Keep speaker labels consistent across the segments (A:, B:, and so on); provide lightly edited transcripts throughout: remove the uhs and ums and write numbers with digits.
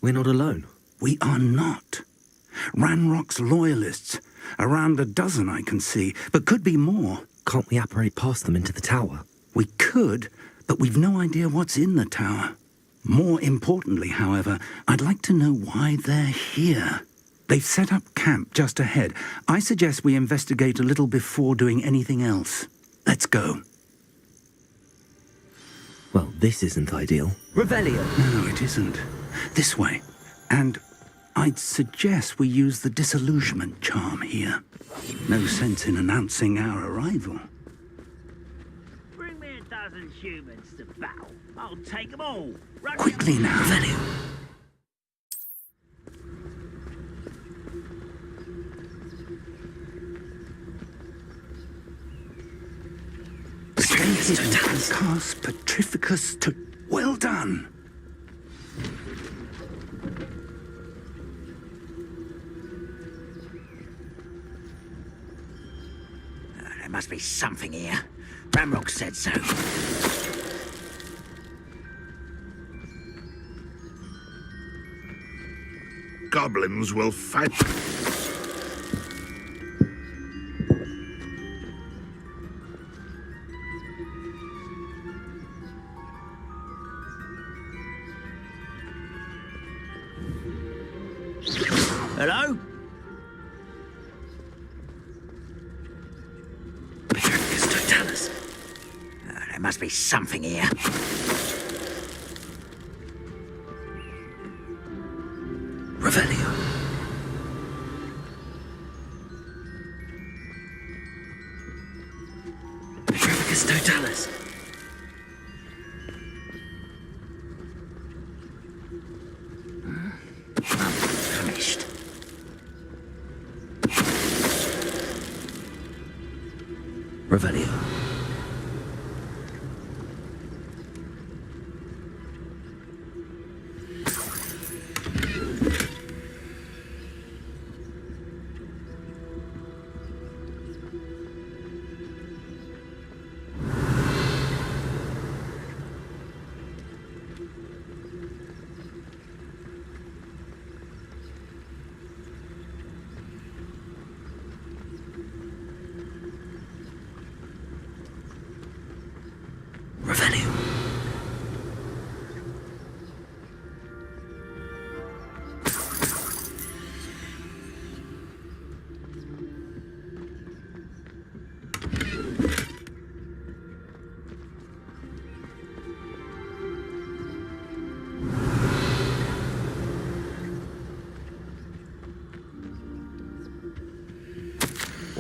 A: We're not alone.
B: We are not. Ranrock's loyalists. Around a dozen I can see, but could be more.
A: Can't we apparate past them into the tower?
B: We could, but we've no idea what's in the tower. More importantly, however, I'd like to know why they're here. They've set up camp just ahead. I suggest we investigate a little before doing anything else. Let's go.
A: Well, this isn't ideal.
C: Revelio.
B: No, it isn't. This way. And I'd suggest we use the disillusionment charm here. No sense in announcing our arrival.
D: Bring me 1,000 humans to battle. I'll take them all. Run
B: Quickly now.
A: Revelio.
B: Stay hidden and cast Petrificus to... Well done!
D: There must be something here. Ramrock said so.
E: Goblins will fight.
D: Hello?
A: Petrificus totalis.
D: There must be something here.
A: Revelio. Petrificus totalis.
D: Finished.
A: Revelio. Revelio.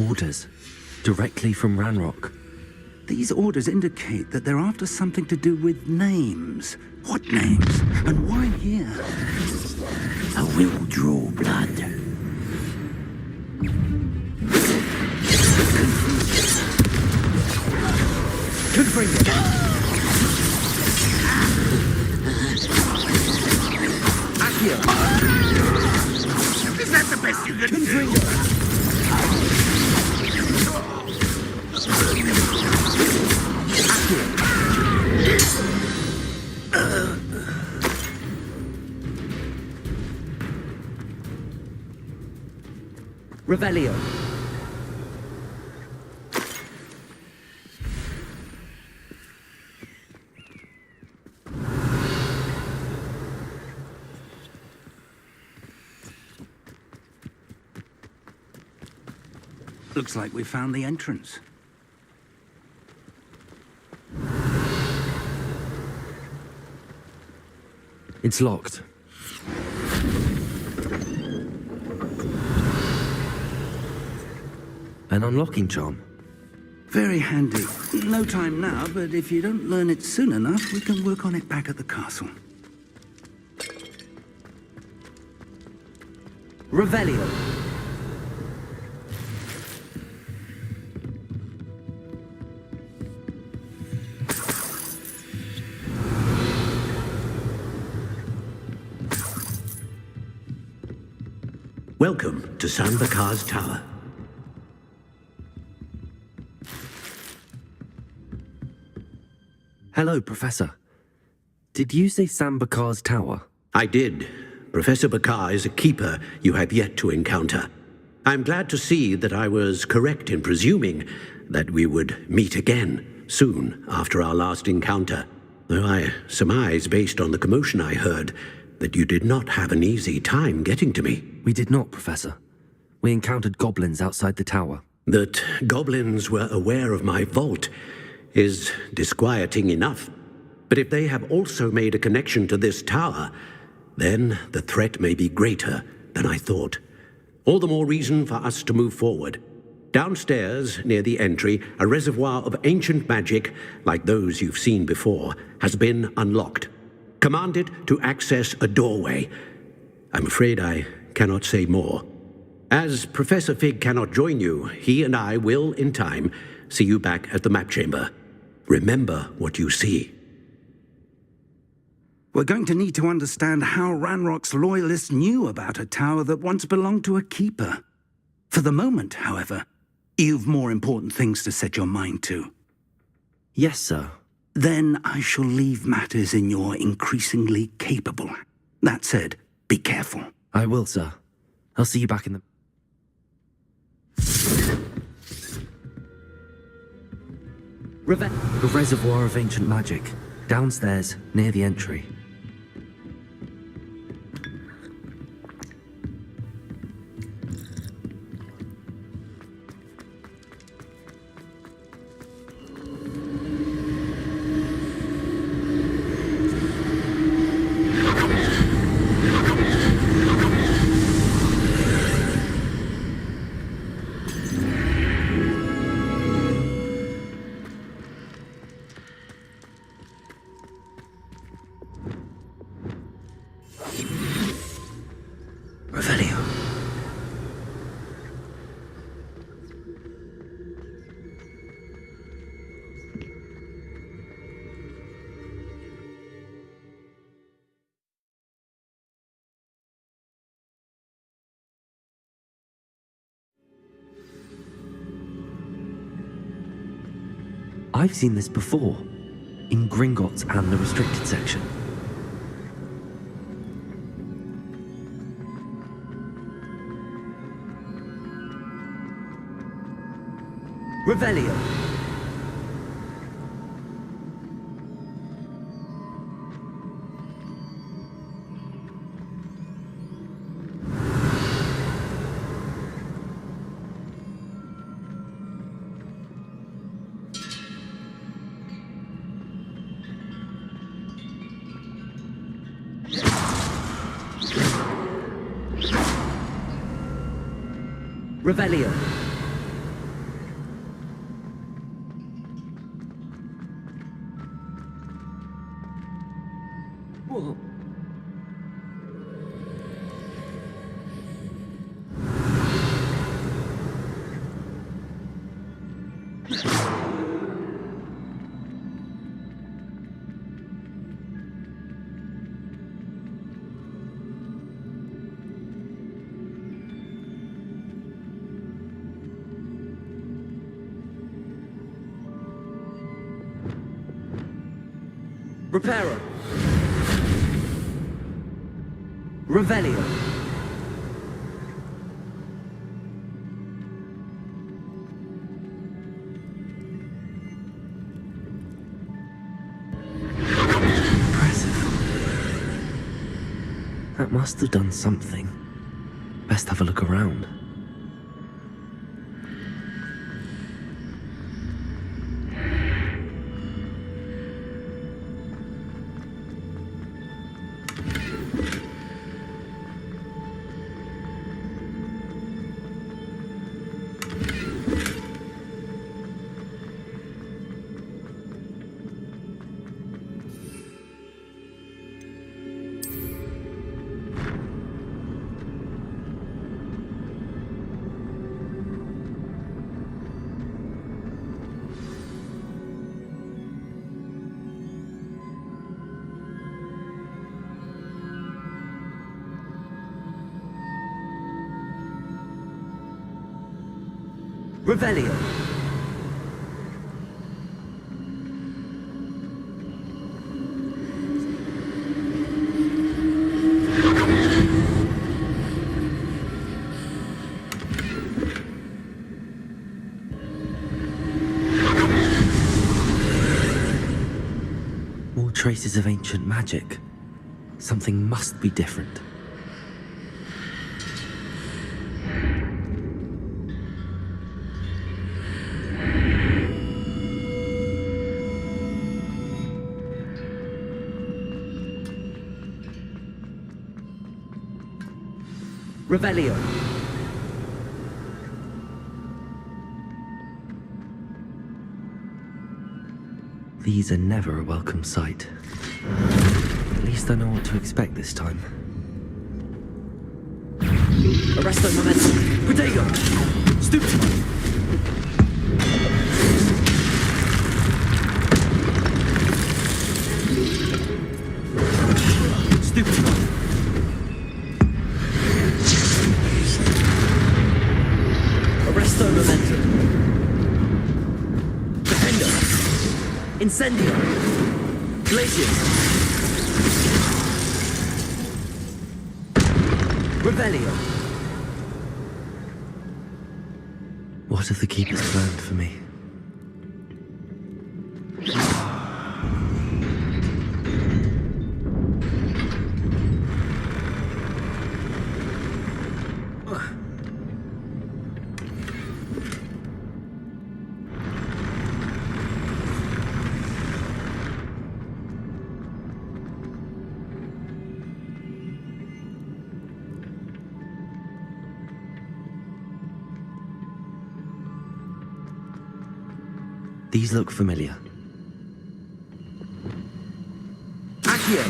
A: Orders. Directly from Ranrock.
B: These orders indicate that they're after something to do with names. What names? And why here?
D: I will draw blood.
E: Is that the best you can do?
C: Revelio.
B: Looks like we found the entrance.
A: It's locked. An unlocking charm.
B: Very handy. No time now, but if you don't learn it soon enough, we can work on it back at the castle.
C: Revelio.
D: Welcome to San Bakar's Tower.
A: Hello, Professor. Did you say Sambakar's tower?
D: I did,
C: Professor Bakar is a keeper you have yet to encounter. I'm glad to see that I was correct in presuming that we would meet again soon after our last encounter, though I surmise, based on the commotion I heard, that you did not have an easy time getting to me.
A: We did not, Professor. We encountered goblins outside the tower.
C: That goblins were aware of my vault is disquieting enough. But if they have also made a connection to this tower, then the threat may be greater than I thought. All the more reason for us to move forward. Downstairs, near the entry, a reservoir of ancient magic, like those you've seen before, has been unlocked. Command it to access a doorway. I'm afraid I cannot say more. As Professor Fig cannot join you, he and I will, in time, see you back at the map chamber. Remember what you see.
B: We're going to need to understand how Ranrock's loyalists knew about a tower that once belonged to a keeper. For the moment, however, you've more important things to set your mind to.
A: Yes, sir.
B: Then I shall leave matters in your increasingly capable. That said, be careful.
A: I will, sir. I'll see you back in the... The reservoir of ancient magic. Downstairs, near the entry. I've seen this before, in Gringotts and the restricted section. Revelio. Revelio. Whoa. Reparo. Revelio. Impressive. That must have done something. Best have a look around. Revelio. traces of ancient magic. Something must be different.
F: Revelio.
A: These are never a welcome sight. At least I know what to expect this time.
F: Arresto momentum. Protego. Stupid. Arresto momentum. Defendo. Incendio. Glacius. Revelio.
A: What have the Keepers planned for me? These look familiar.
F: Accio.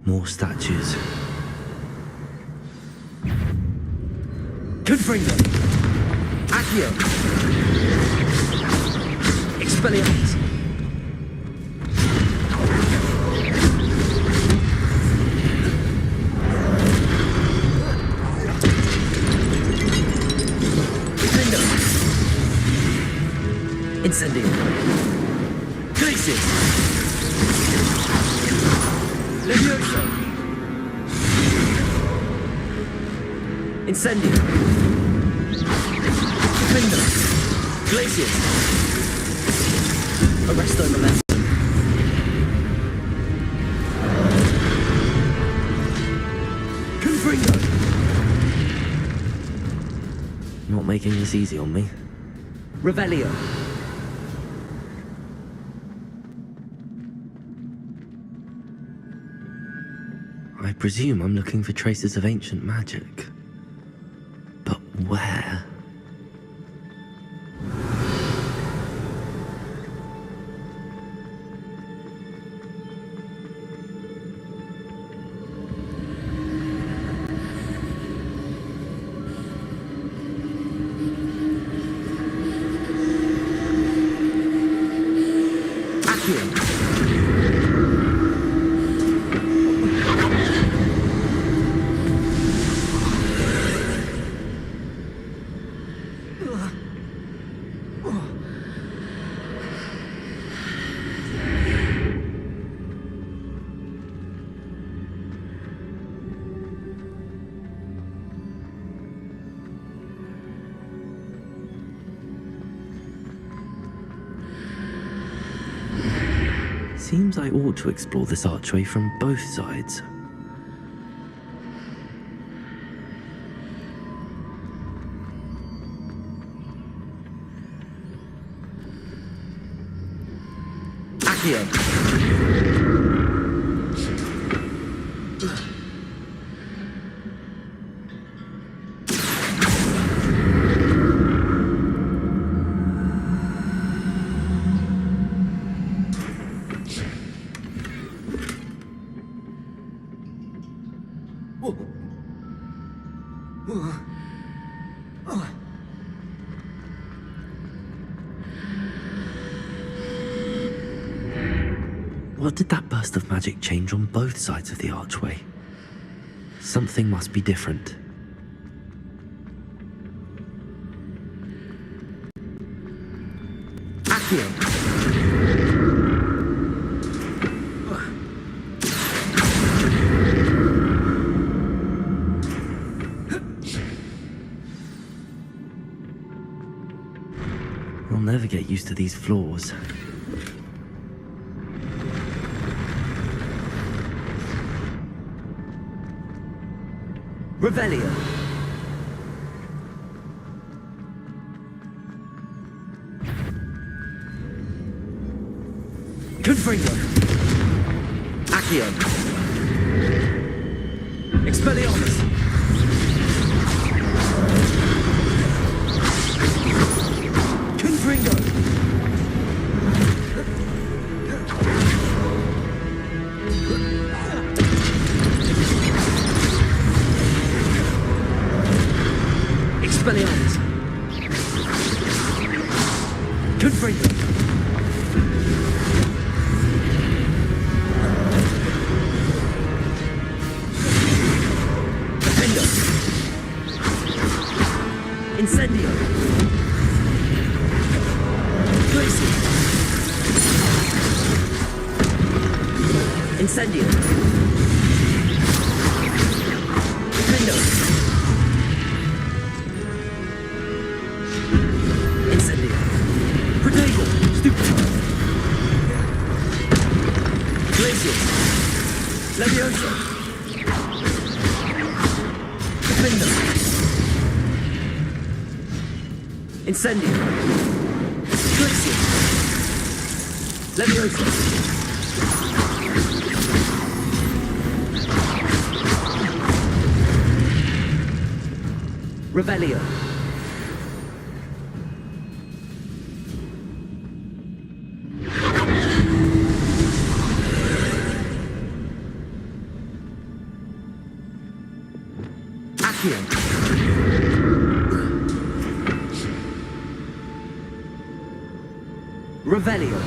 A: More statues.
F: Confringo. Accio. Expelliarmus. Defendo. Incendio. Glacius. Levioso. Incendio. Defendo. Glacius. Arresto momentum. Confringo.
A: Not making this easy on me.
F: Revelio.
A: I presume I'm looking for traces of ancient magic. But where? Seems I ought to explore this archway from both sides.
F: Accio.
A: What did that burst of magic change on both sides of the archway? Something must be different.
F: Accio.
A: I'll never get used to these floors.
F: Revelio. Confringo. Accio. Expelliarmus. Confringo. Expelliarmus. Confringo. Defendo. Incendio. Glacier. Incendio. Defendo. Incendio. Protego. Stupefy. Glacier. Levioso. Defendo. Incendio. Glacier. Levioso. Revelio. Accio. Revelio.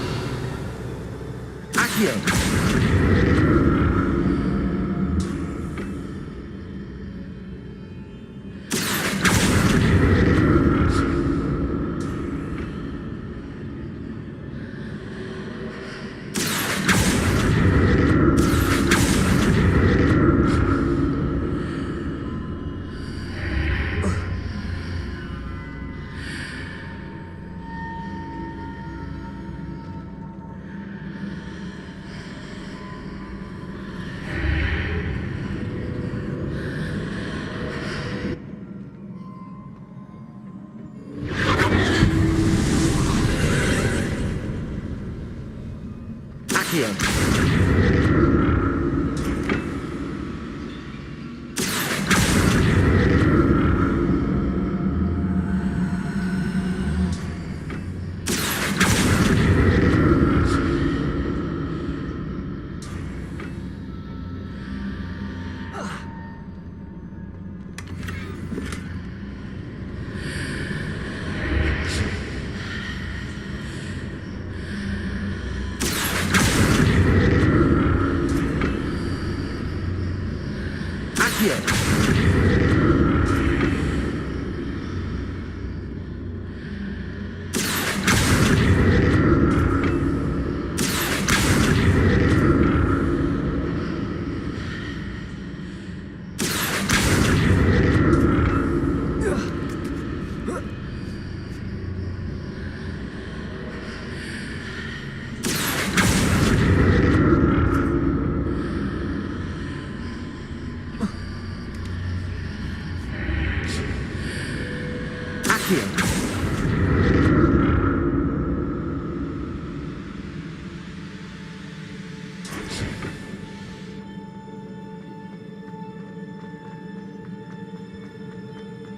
F: Accio. Accio.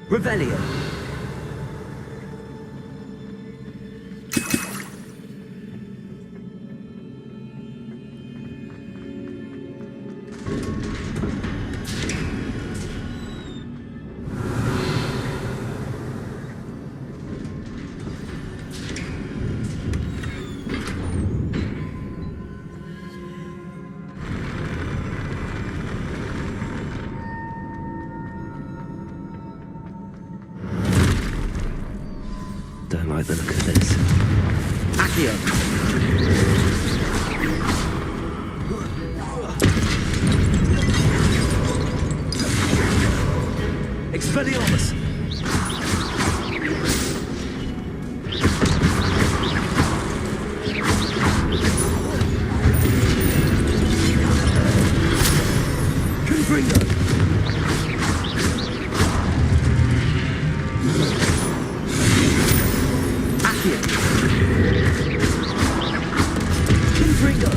F: Revelio.
A: Don't like the look of this.
F: Accio.
A: Expelliarmus! Confringo!
F: Accio.
A: Confringo!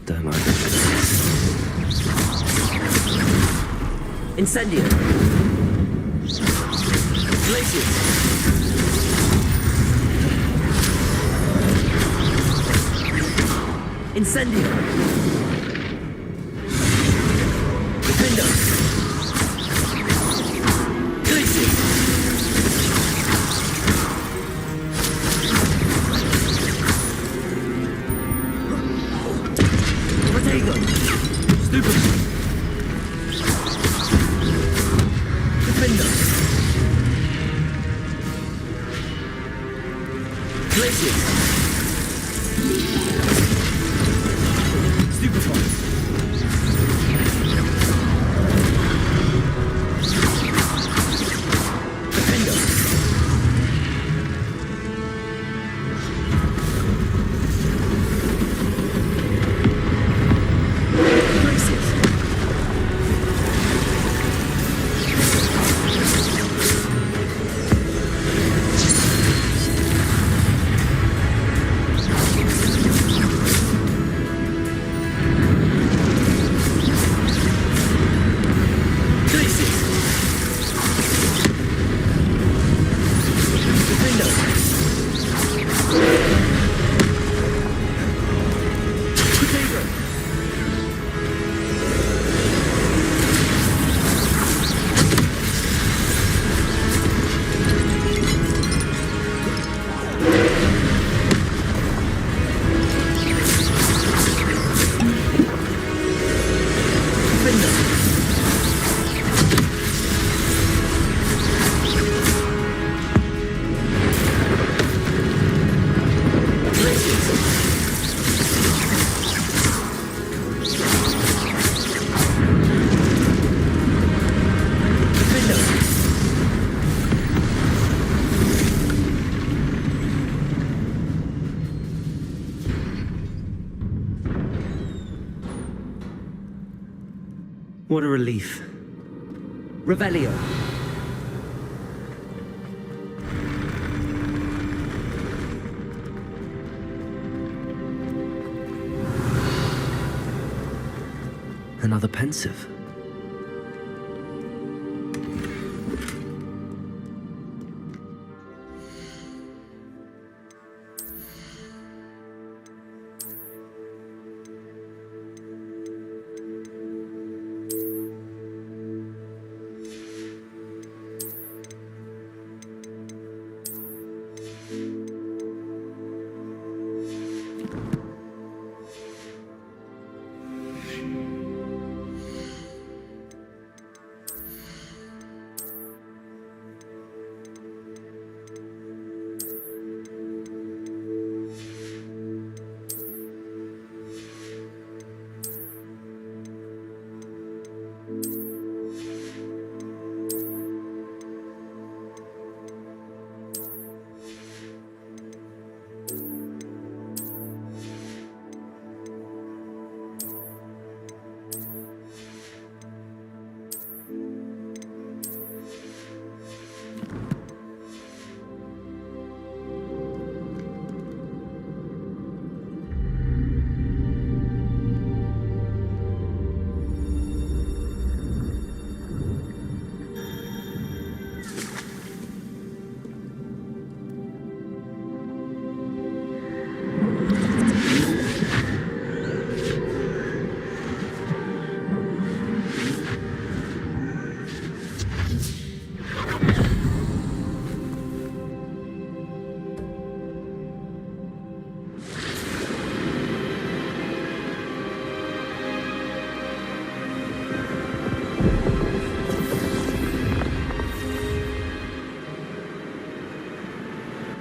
A: Don't like the look of this.
F: Incendio. Glacius. Incendio. Defendo. Glacius. Protego.
A: Stupid!
F: Defendo. Glacius.
A: Stupefy!
F: Defendo. Glacius. Glacius. Defendo. Protego. Defendo. Defendo.
A: What a relief.
F: Revelio.
A: Another pensive.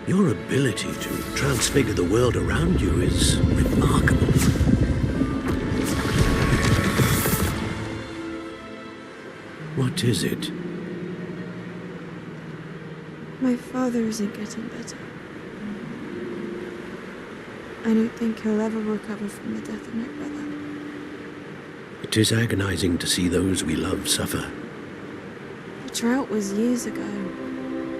C: Your ability to transfigure the world around you is remarkable. What is it?
G: My father isn't getting better. I don't think he'll ever recover from the death of my brother.
C: It is agonizing to see those we love suffer.
G: The drought was years ago,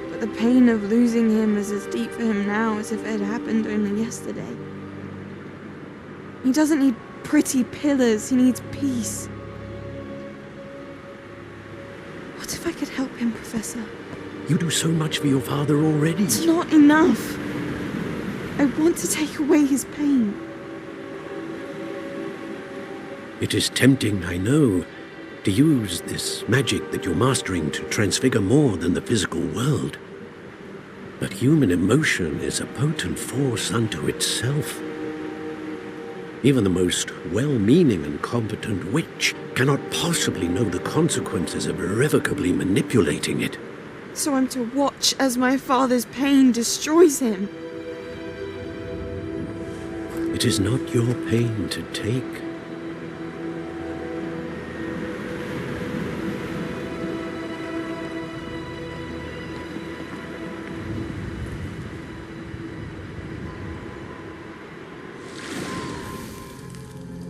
G: but the pain of losing him is as deep for him now as if it had happened only yesterday. He doesn't need pretty pillars, he needs peace. What if I could help him, Professor?
C: You do so much for your father already.
G: It's not enough. I want to take away his pain.
C: It is tempting, I know, to use this magic that you're mastering to transfigure more than the physical world. But human emotion is a potent force unto itself. Even the most well-meaning and competent witch cannot possibly know the consequences of irrevocably manipulating it.
G: So I'm to watch as my father's pain destroys him.
C: It is not your pain to take.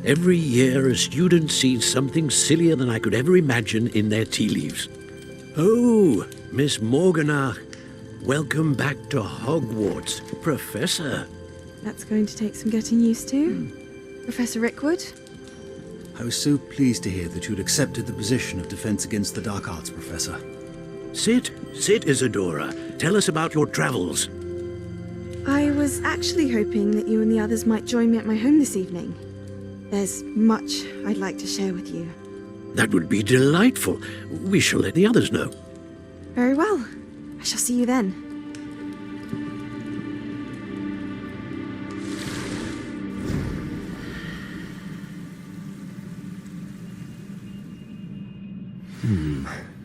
C: Every year, a student sees something sillier than I could ever imagine in their tea leaves. Oh, Miss Morganach, welcome back to Hogwarts, Professor.
G: That's going to take some getting used to. Professor Rickwood?
H: I was so pleased to hear that you'd accepted the position of Defense Against the Dark Arts, Professor.
C: Sit, Isadora. Tell us about your travels.
G: I was actually hoping that you and the others might join me at my home this evening. There's much I'd like to share with you.
C: That would be delightful. We shall let the others know.
G: Very well. I shall see you then.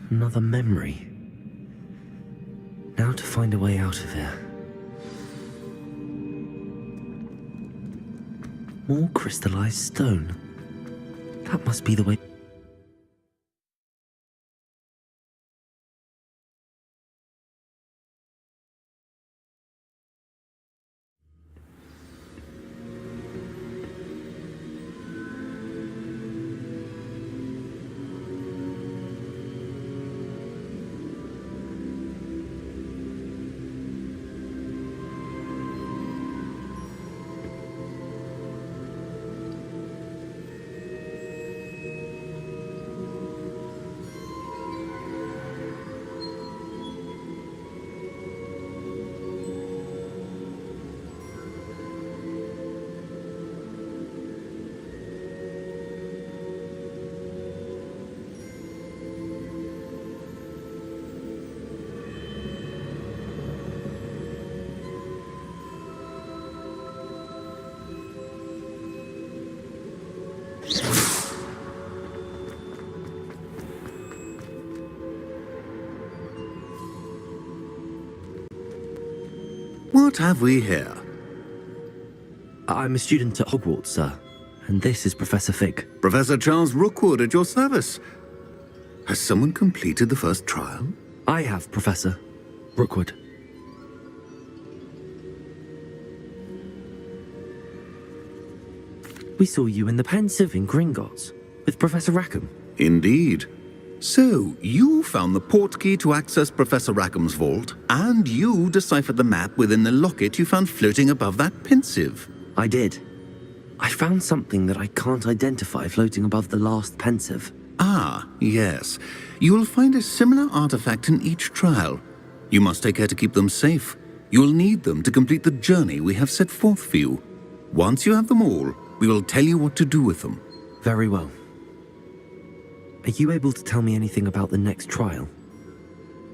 A: Another memory. Now to find a way out of here. More crystallized stone. That must be the way.
E: What have we here?
A: I'm a student at Hogwarts, sir. And this is Professor Fig.
E: Professor Charles Rookwood at your service. Has someone completed the first trial?
A: I have, Professor Rookwood. We saw you in the Pensive in Gringotts with Professor Rackham.
E: Indeed. So, you found the portkey to access Professor Rackham's vault, and you deciphered the map within the locket you found floating above that Pensive.
A: I did. I found something that I can't identify floating above the last Pensive.
E: Ah, yes. You will find a similar artifact in each trial. You must take care to keep them safe. You will need them to complete the journey we have set forth for you. Once you have them all, we will tell you what to do with them.
A: Very well. Are you able to tell me anything about the next trial?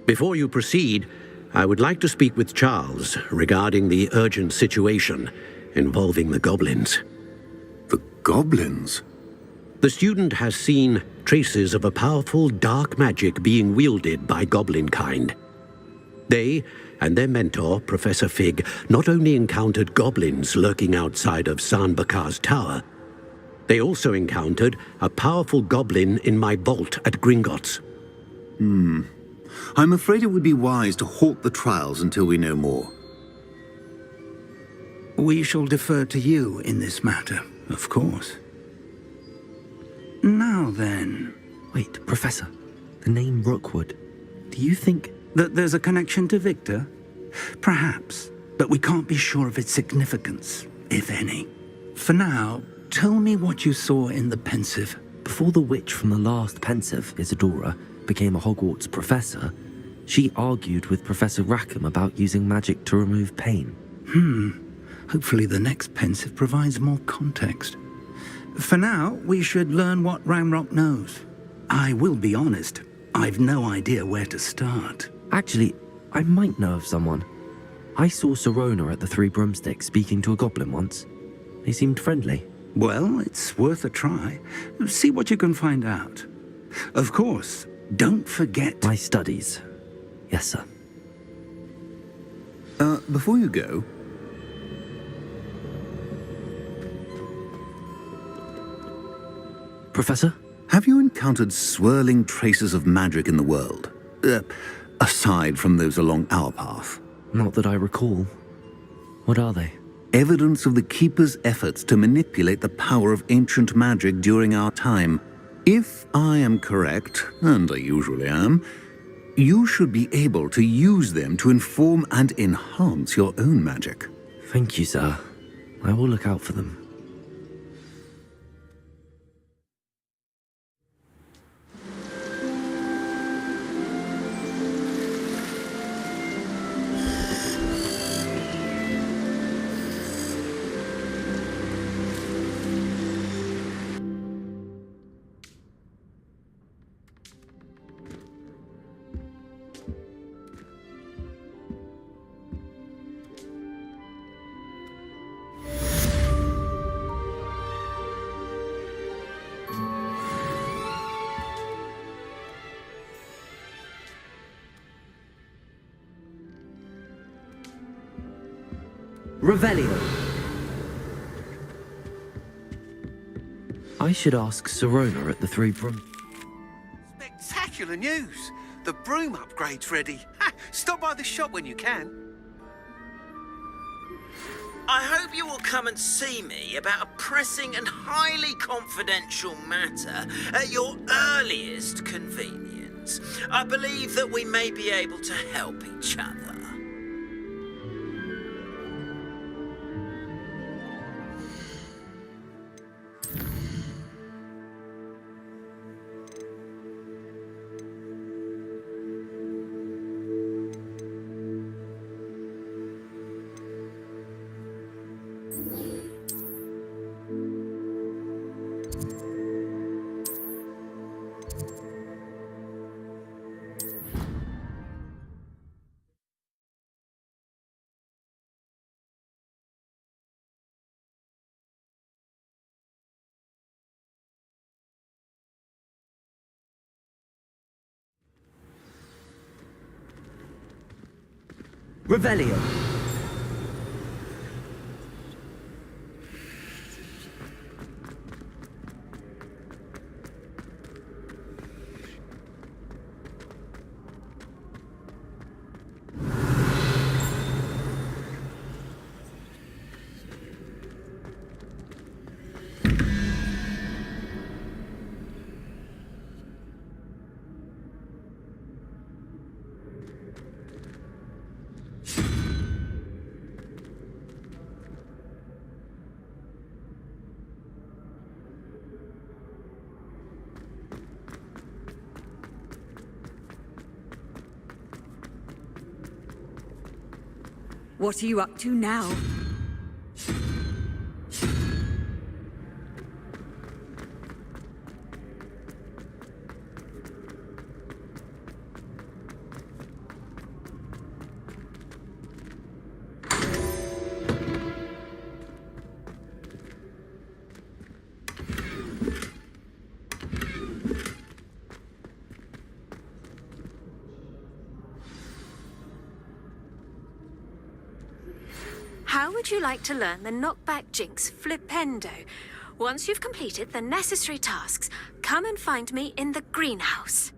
C: Before you proceed, I would like to speak with Charles regarding the urgent situation involving the goblins.
E: The goblins?
C: The student has seen traces of a powerful dark magic being wielded by goblin kind. They, and their mentor, Professor Fig, not only encountered goblins lurking outside of San Bakar's tower, they also encountered a powerful goblin in my vault at Gringotts.
E: I'm afraid it would be wise to halt the trials until we know more.
B: We shall defer to you in this matter, of course. Now then,
A: Wait, Professor. The name Rookwood. Do you think...
B: that there's a connection to Victor? Perhaps, but we can't be sure of its significance, if any. For now, tell me what you saw in the pensive.
A: Before the witch from the last pensive, Isadora, became a Hogwarts professor, she argued with Professor Rackham about using magic to remove pain.
B: Hopefully the next pensive provides more context. For now, we should learn what Ramrock knows. I will be honest, I've no idea where to start.
A: Actually, I might know of someone. I saw Sirona at the Three Broomsticks speaking to a goblin once. They seemed friendly.
B: Well, it's worth a try. See what you can find out. Of course, don't forget...
A: My studies. Yes, sir.
E: Before you go,
A: Professor?
E: have you encountered swirling traces of magic in the world? Aside from those along our path.
A: Not that I recall. What are they?
E: Evidence of the Keeper's efforts to manipulate the power of ancient magic during our time. If I am correct, and I usually am, you should be able to use them to inform and enhance your own magic.
A: Thank you, sir. I will look out for them.
F: Revelio.
A: I should ask Sirona at the Three Broom...
I: Spectacular news! The broom upgrade's ready. Ha! Stop by the shop when you can.
J: I hope you will come and see me about a pressing and highly confidential matter at your earliest convenience. I believe that we may be able to help each other.
F: Revelio.
K: What are you up to now?
L: How would you like to learn the knockback jinx flipendo? Once you've completed the necessary tasks, come and find me in the greenhouse.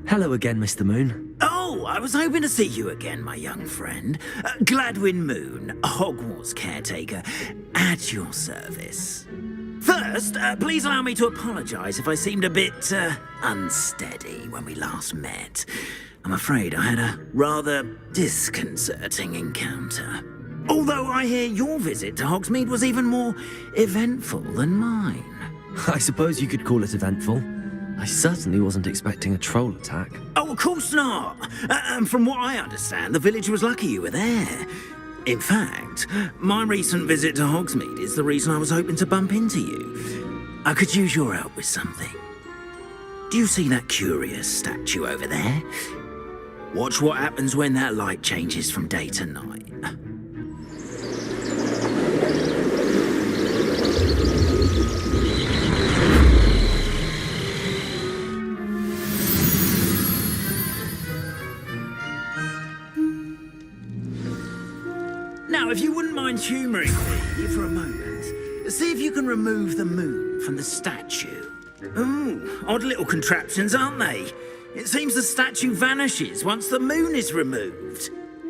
A: Hello again, Mr. Moon.
J: Oh, I was hoping to see you again, my young friend. Gladwin Moon, Hogwarts caretaker, at your service. First, please allow me to apologise if I seemed a bit unsteady when we last met. I'm afraid I had a rather disconcerting encounter. Although I hear your visit to Hogsmeade was even more eventful than mine.
A: I suppose you could call it eventful. I certainly wasn't expecting a troll attack.
J: Oh, of course not. And from what I understand, the village was lucky you were there. In fact, my recent visit to Hogsmeade is the reason I was hoping to bump into you. I could use your help with something. Do you see that curious statue over there? Watch what happens when that light changes from day to night. Now, if you wouldn't mind humouring me for a moment, see if you can remove the moon from the statue. Ooh, odd little contraptions, aren't they? It seems the statue vanishes once the moon is removed,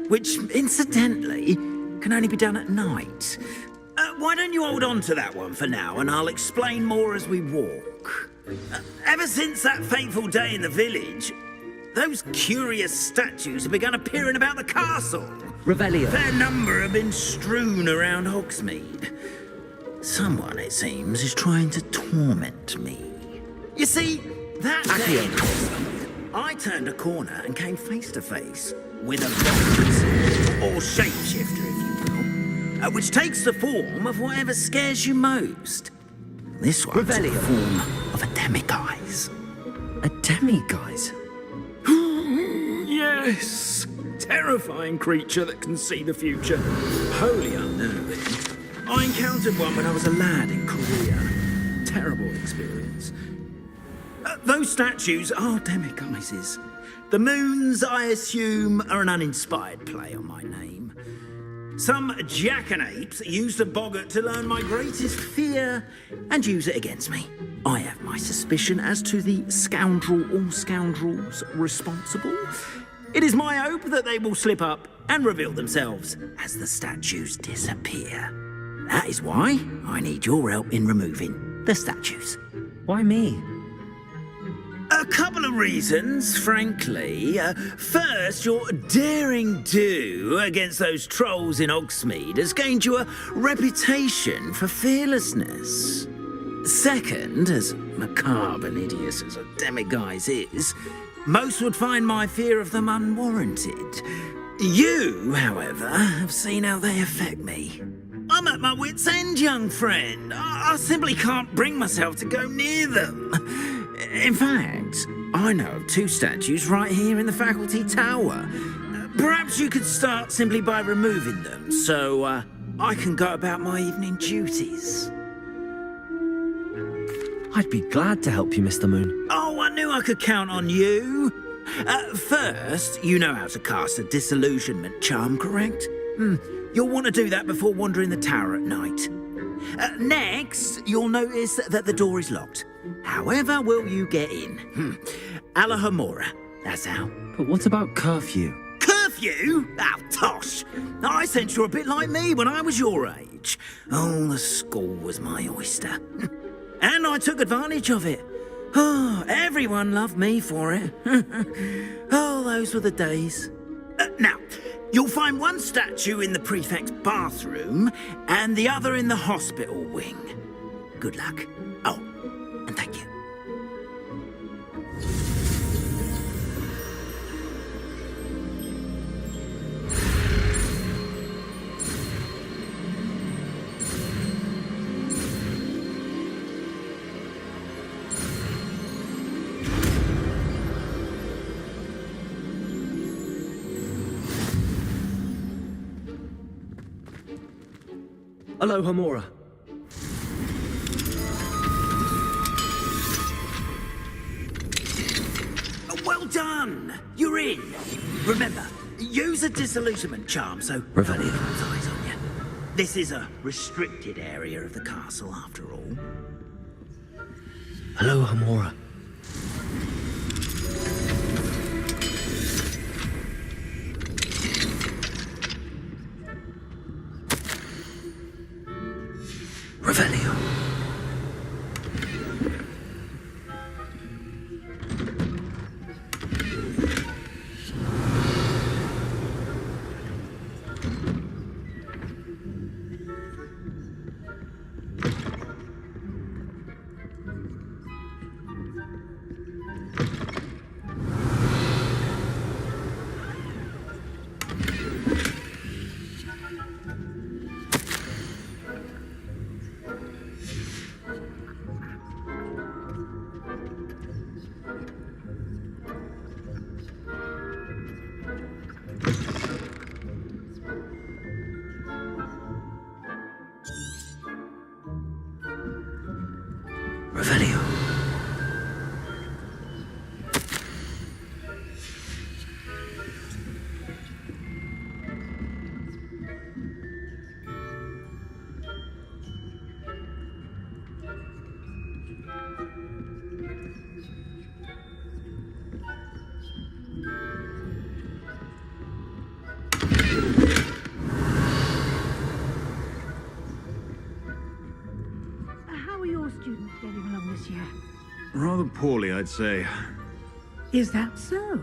J: which, incidentally, can only be done at night. Why don't you hold on to that one for now, and I'll explain more as we walk. Ever since that fateful day in the village, those curious statues have begun appearing about the castle.
F: Revelio.
J: Their number have been strewn around Hogsmeade. Someone, it seems, is trying to torment me. You see, that day, I turned a corner and came face to face with a box, or shapeshifter, if you will, which takes the form of whatever scares you most. This one's the form of a demiguise.
A: A demiguise?
J: Yes! Terrifying creature that can see the future. Wholly unnerving. I encountered one when I was a lad in Korea. Terrible experience. Those statues are demiguises. The moons, I assume, are an uninspired play on my name. Some jackanapes used a boggart to learn my greatest fear and use it against me. I have my suspicion as to the scoundrel or scoundrels responsible. It is my hope that they will slip up and reveal themselves as the statues disappear. That is why I need your help in removing the statues.
A: Why me?
J: A couple of reasons, frankly. First, your daring do against those trolls in Hogsmeade has gained you a reputation for fearlessness. Second, as macabre and hideous as a demiguise is, most would find my fear of them unwarranted. You, however, have seen how they affect me. I'm at my wit's end, young friend. I simply can't bring myself to go near them. In fact, I know of two statues right here in the faculty tower. Perhaps you could start simply by removing them, so I can go about my evening duties.
A: I'd be glad to help you, Mr. Moon.
J: Oh, I knew I could count on you. First, you know how to cast a disillusionment charm, correct? You'll want to do that before wandering the tower at night. Next, you'll notice that the door is locked. However will you get in? Alahomora, that's how.
A: But what about curfew?
J: Curfew? Oh, tosh. I sense you're a bit like me when I was your age. Oh, the school was my oyster. And I took advantage of it. Oh, everyone loved me for it. Oh, those were the days. Now, you'll find one statue in the prefect's bathroom and the other in the hospital wing. Good luck. Oh, and thank you.
A: Hello, Homora.
J: Well done! You're
F: in. Remember, use a disillusionment charm so
A: Revelio.
F: no one has eyes on you. This is a restricted area of the castle, after all.
A: Hello, Hamora. Revelio. Revelio.
M: How are your students getting along this year?
H: Rather poorly, I'd say.
M: Is that so?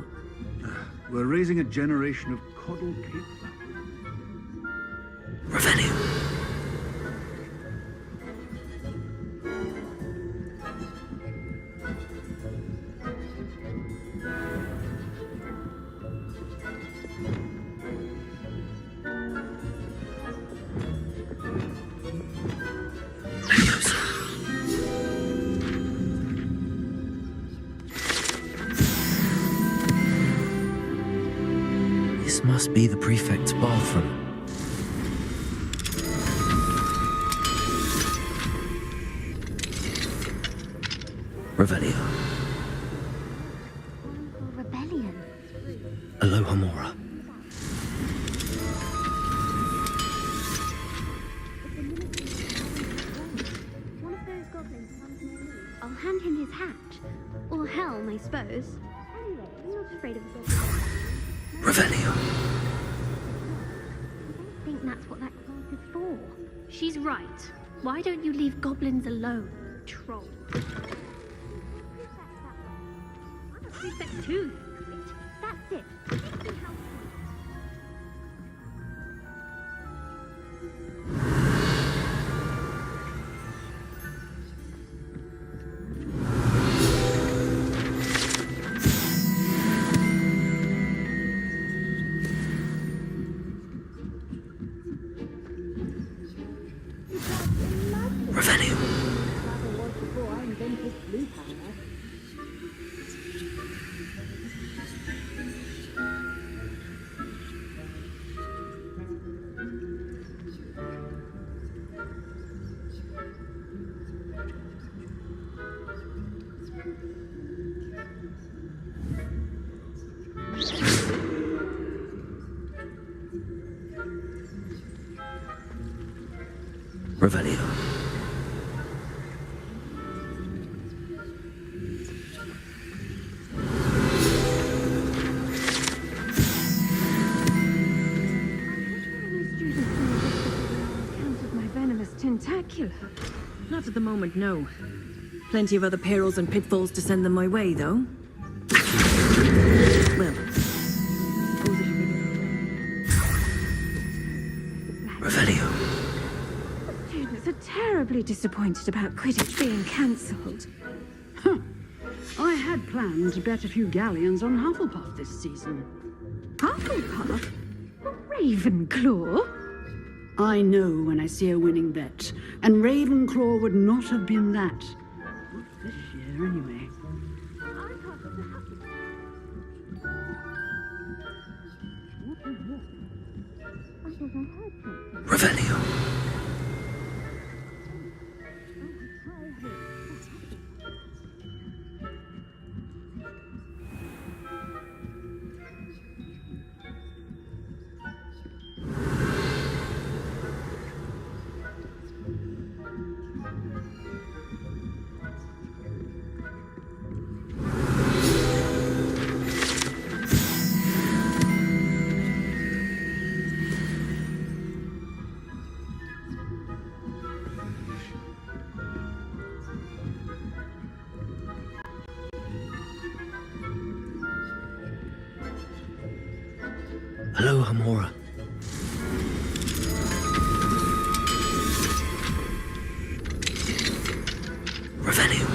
H: We're raising a generation of coddle kids.
A: Revelio. This must be the prefect's bathroom. Revelio.
N: Rebellion.
A: Hello, Hamora.
N: One of those goblins comes near me. I'll hand him his hat. Or helm, I suppose. Anyway, I'm not afraid of a goblin.
A: Revelio.
N: I think that's what that class is for. She's right. Why don't you leave goblins alone, troll? I'm a prefect too. That's it. Teach me how to.
A: Revelio. Revelio.
K: Tentacular? Not at the moment, no. Plenty of other perils and pitfalls to send them my way, though. Well, suppose it
A: Revelio.
K: Students are terribly disappointed about Quidditch being cancelled.
M: I had planned to bet a few galleons on Hufflepuff this season.
K: Hufflepuff? Ravenclaw?
M: I know when I see a winning bet, and Ravenclaw would not have been that. Not this year, anyway.
A: Revelio. Hello, Hamora. Revelio.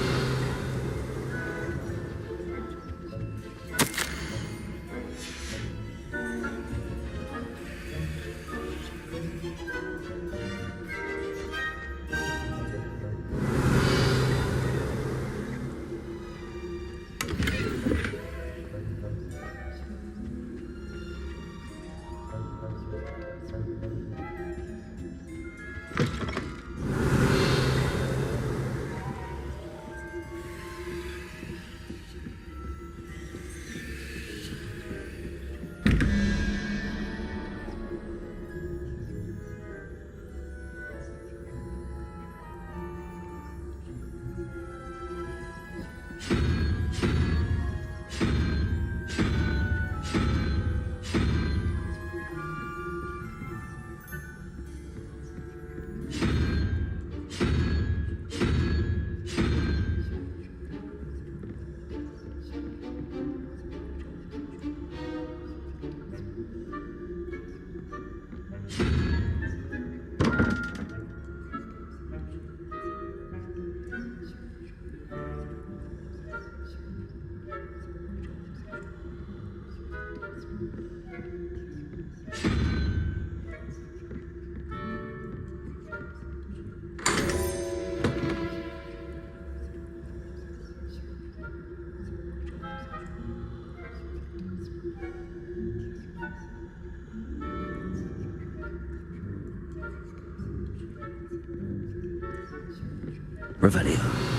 A: Revelio.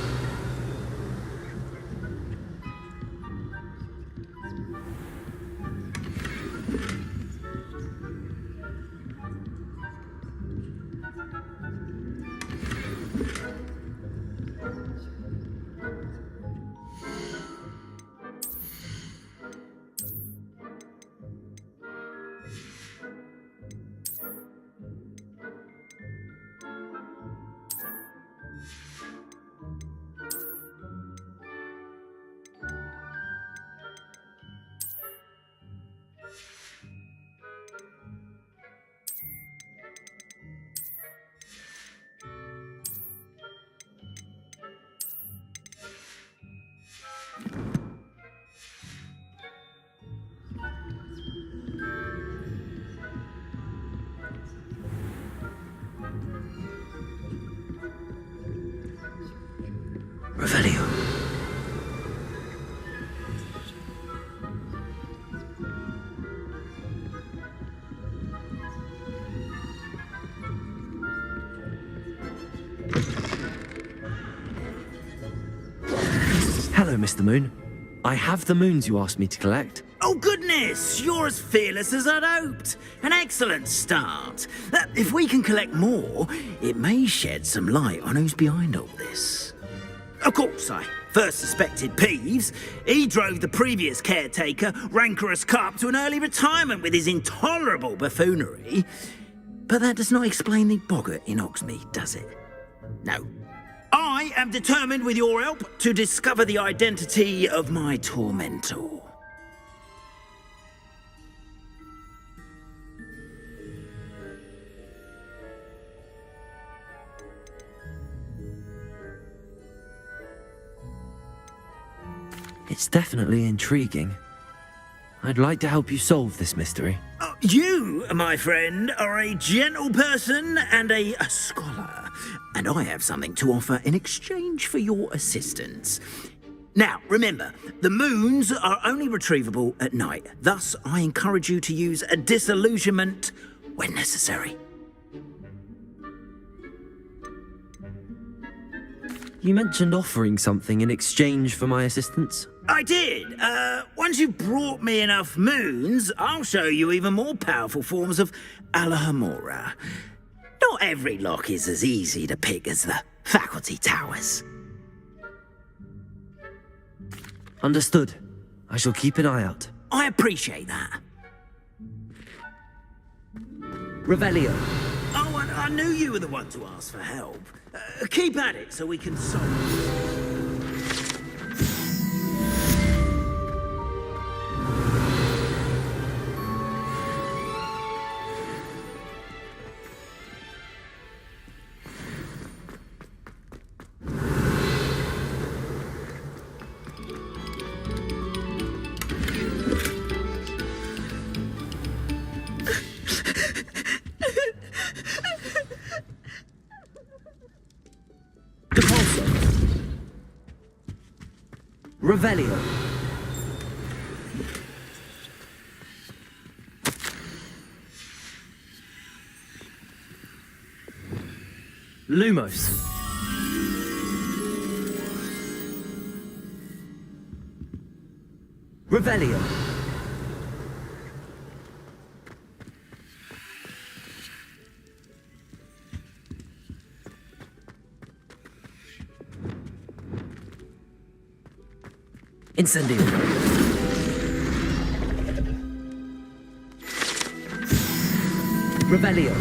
A: Revelio. Hello, Mr. Moon. I have the moons you asked me to collect.
F: Oh, goodness! You're as fearless as I'd hoped. An excellent start. If we can collect more, it may shed some light on who's behind all this. Of course, I first suspected Peeves. He drove the previous caretaker, rancorous Carp, to an early retirement with his intolerable buffoonery. But that does not explain the boggart in Oxmead, does it? No. I am determined, with your help, to discover the identity of my tormentor.
A: It's definitely intriguing. I'd like to help you solve this mystery.
F: You, my friend, are a gentle person and a scholar, and I have something to offer in exchange for your assistance. Now, remember, the moons are only retrievable at night. Thus, I encourage you to use a disillusionment when necessary.
A: You mentioned offering something in exchange for my assistance?
F: I did. Once you've brought me enough moons, I'll show you even more powerful forms of Alohomora. Not every lock is as easy to pick as the faculty towers.
A: Understood. I shall keep an eye out.
F: I appreciate that.
A: Revelio.
F: Oh, I knew you were the one to ask for help. Keep at it so we can solve.
A: Revelio. Lumos. Revelio. Incendio. Revelio.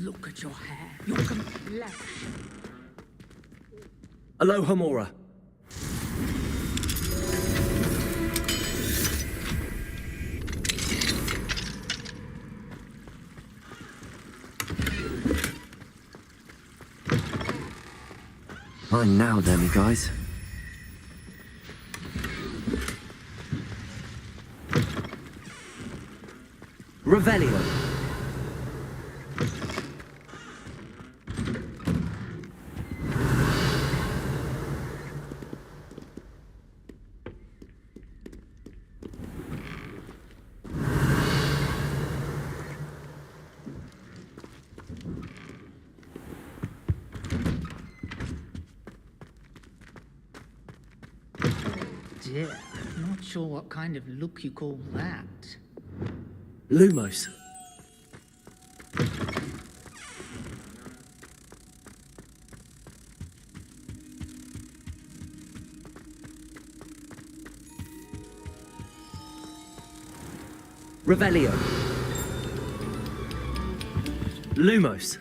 O: Look at your hair. Your complexion.
A: Aloha Mora. Mine now, then, you guys. Revelio.
O: Dear, not sure what kind of look you call that.
A: Lumos. Revelio. Lumos.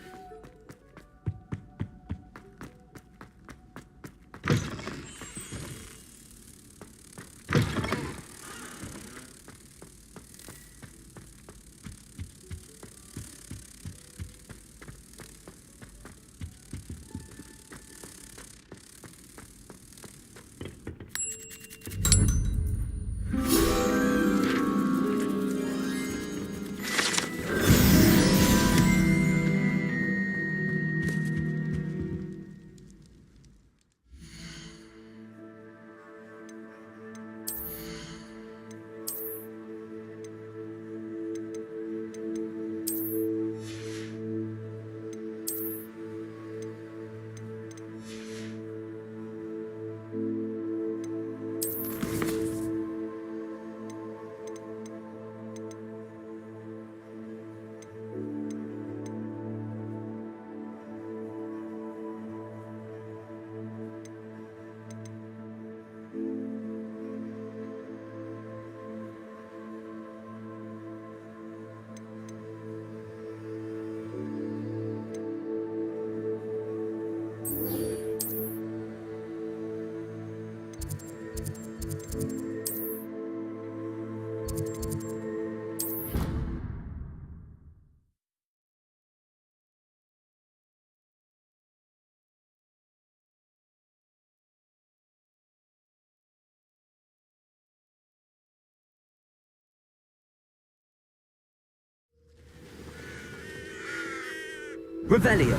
A: Revelio.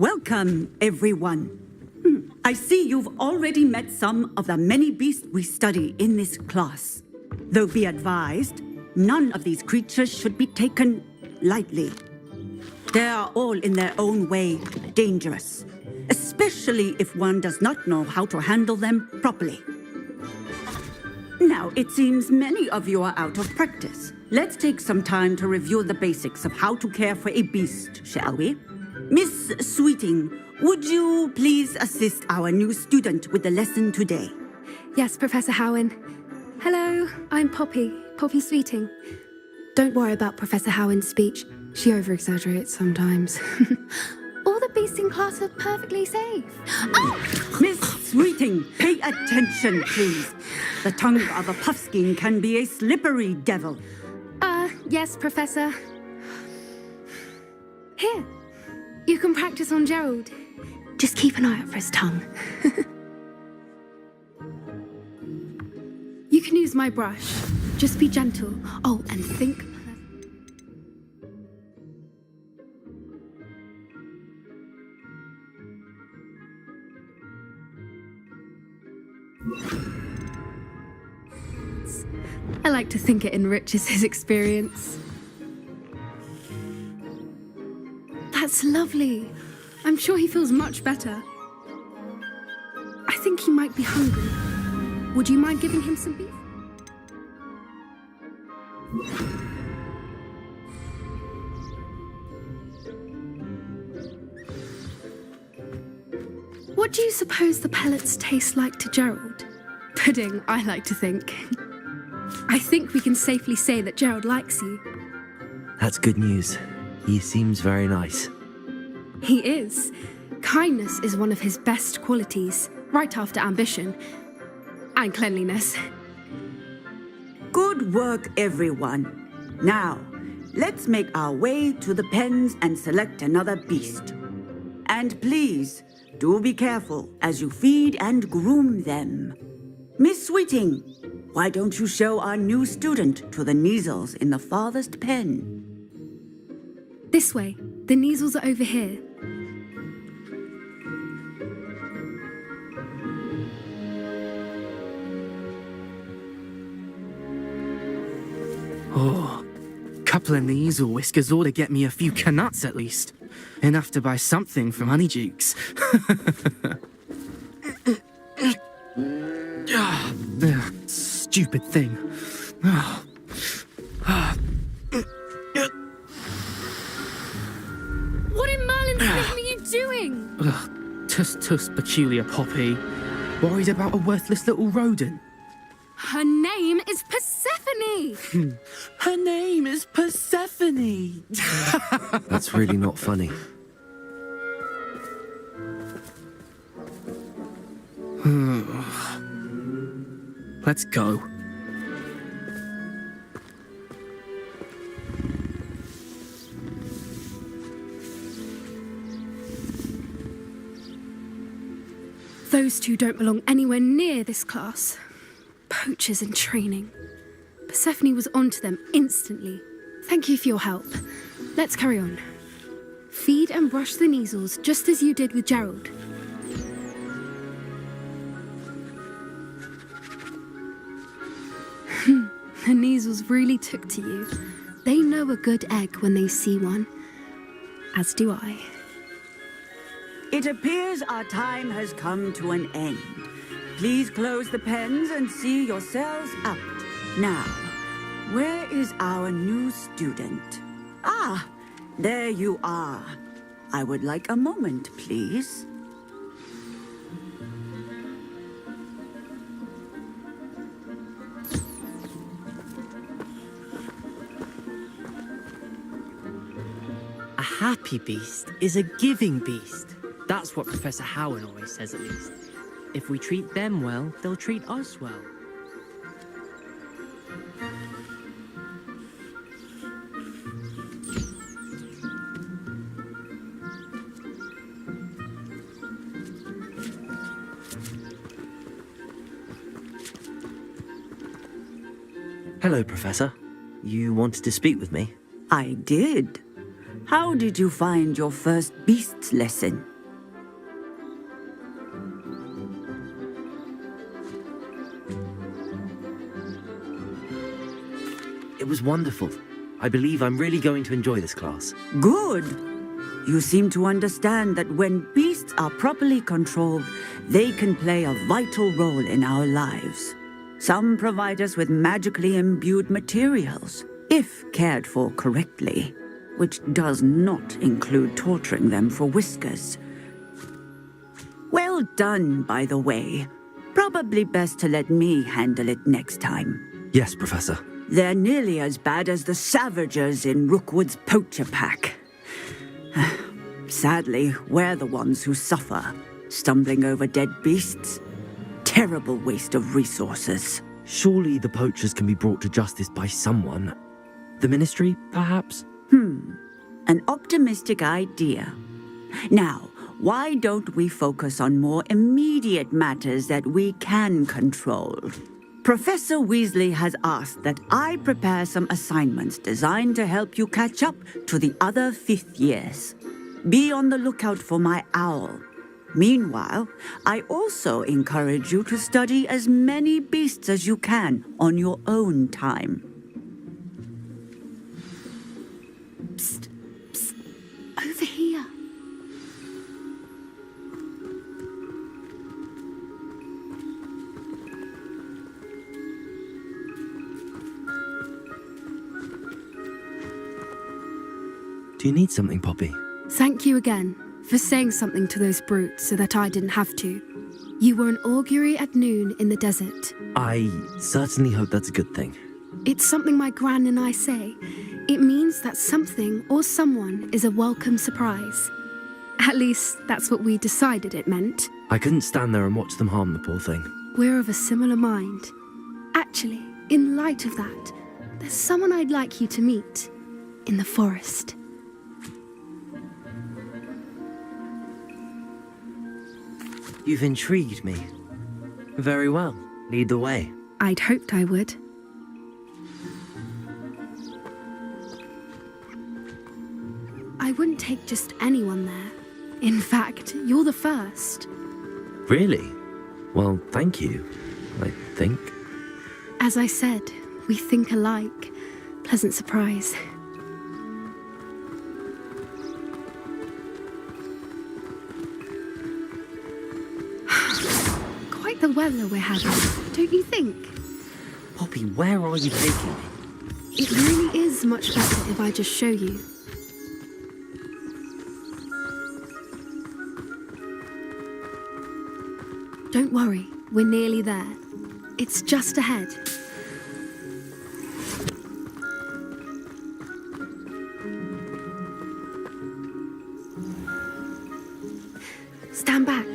P: Welcome, everyone. I see you've already met some of the many beasts we study in this class. Though be advised, none of these creatures should be taken lightly. They are all in their own way dangerous, especially if one does not know how to handle them properly. Now, it seems many of you are out of practice. Let's take some time to review the basics of how to care for a beast, shall we? Miss Sweeting, would you please assist our new student with the lesson today?
Q: Yes, Professor Howen. Hello, I'm Poppy Sweeting. Don't worry about Professor Howen's speech. She over-exaggerates sometimes. All the beasts in class are perfectly safe.
P: Oh! Miss Sweeting, pay attention, please. The tongue of a puffskein can be a slippery devil.
Q: Yes, Professor. Here, you can practice on Gerald. Just keep an eye out for his tongue. You can use my brush. Just be gentle. Oh, and think. I like to think it enriches his experience. That's lovely. I'm sure he feels much better. I think he might be hungry. Would you mind giving him some beef? What do you suppose the pellets taste like to Gerald? Pudding, I like to think. I think we can safely say that Gerald likes you.
A: That's good news. He seems very nice.
Q: He is. Kindness is one of his best qualities, right after ambition. And cleanliness.
P: Good work, everyone. Now, let's make our way to the pens and select another beast. And please, do be careful as you feed and groom them. Miss Sweeting, why don't you show our new student to the Neasels in the farthest pen?
Q: This way. The Neasels are over here.
R: Oh, couple of Neasel whiskers ought to get me a few canuts at least. Enough to buy something from Honeydukes. Stupid thing.
Q: What in Merlin's name are you doing?
R: Tuss, peculiar Poppy. Worried about a worthless little rodent.
Q: Her name is Persephone!
R: Her name is Persephone!
A: That's really not funny.
R: Let's go.
Q: Those two don't belong anywhere near this class. Poachers in training. Persephone was onto them instantly. Thank you for your help. Let's carry on. Feed and brush the Neasels just as you did with Gerald. The Neasels really took to you. They know a good egg when they see one. As do I.
P: It appears our time has come to an end. Please close the pens and see yourselves out. Now, where is our new student? Ah, there you are. I would like a moment, please.
S: A happy beast is a giving beast. That's what Professor Howen always says, at least. If we treat them well, they'll treat us well.
A: Hello, Professor. You wanted to speak with me?
P: I did. How did you find your first beasts lesson?
A: was wonderful. I believe I'm really going to enjoy this class.
P: Good. You seem to understand that when beasts are properly controlled, they can play a vital role in our lives. Some provide us with magically imbued materials, if cared for correctly, which does not include torturing them for whiskers. Well done, by the way. Probably best to let me handle it next time.
A: Yes, Professor.
P: They're nearly as bad as the Savagers in Rookwood's poacher pack. Sadly, we're the ones who suffer, stumbling over dead beasts. Terrible waste of resources.
A: Surely the poachers can be brought to justice by someone. The Ministry, perhaps?
P: An optimistic idea. Now, why don't we focus on more immediate matters that we can control? Professor Weasley has asked that I prepare some assignments designed to help you catch up to the other 5th years. Be on the lookout for my owl. Meanwhile, I also encourage you to study as many beasts as you can on your own time.
Q: Psst, psst, over here.
A: Do you need something, Poppy?
Q: Thank you again for saying something to those brutes so that I didn't have to. You were an augury at noon in the desert.
A: I certainly hope that's a good thing.
Q: It's something my gran and I say. It means that something or someone is a welcome surprise. At least, that's what we decided it meant.
A: I couldn't stand there and watch them harm the poor thing.
Q: We're of a similar mind. Actually, in light of that, there's someone I'd like you to meet. In the forest.
A: You've intrigued me. Very well. Lead the way.
Q: I'd hoped I would. I wouldn't take just anyone there. In fact, you're the first.
A: Really? Well, thank you, I think.
Q: As I said, we think alike. Pleasant surprise. Quite the weather we're having, don't you think?
A: Poppy, where are you taking me?
Q: It really is much better if I just show you. Don't worry, we're nearly there. It's just ahead. Stand back.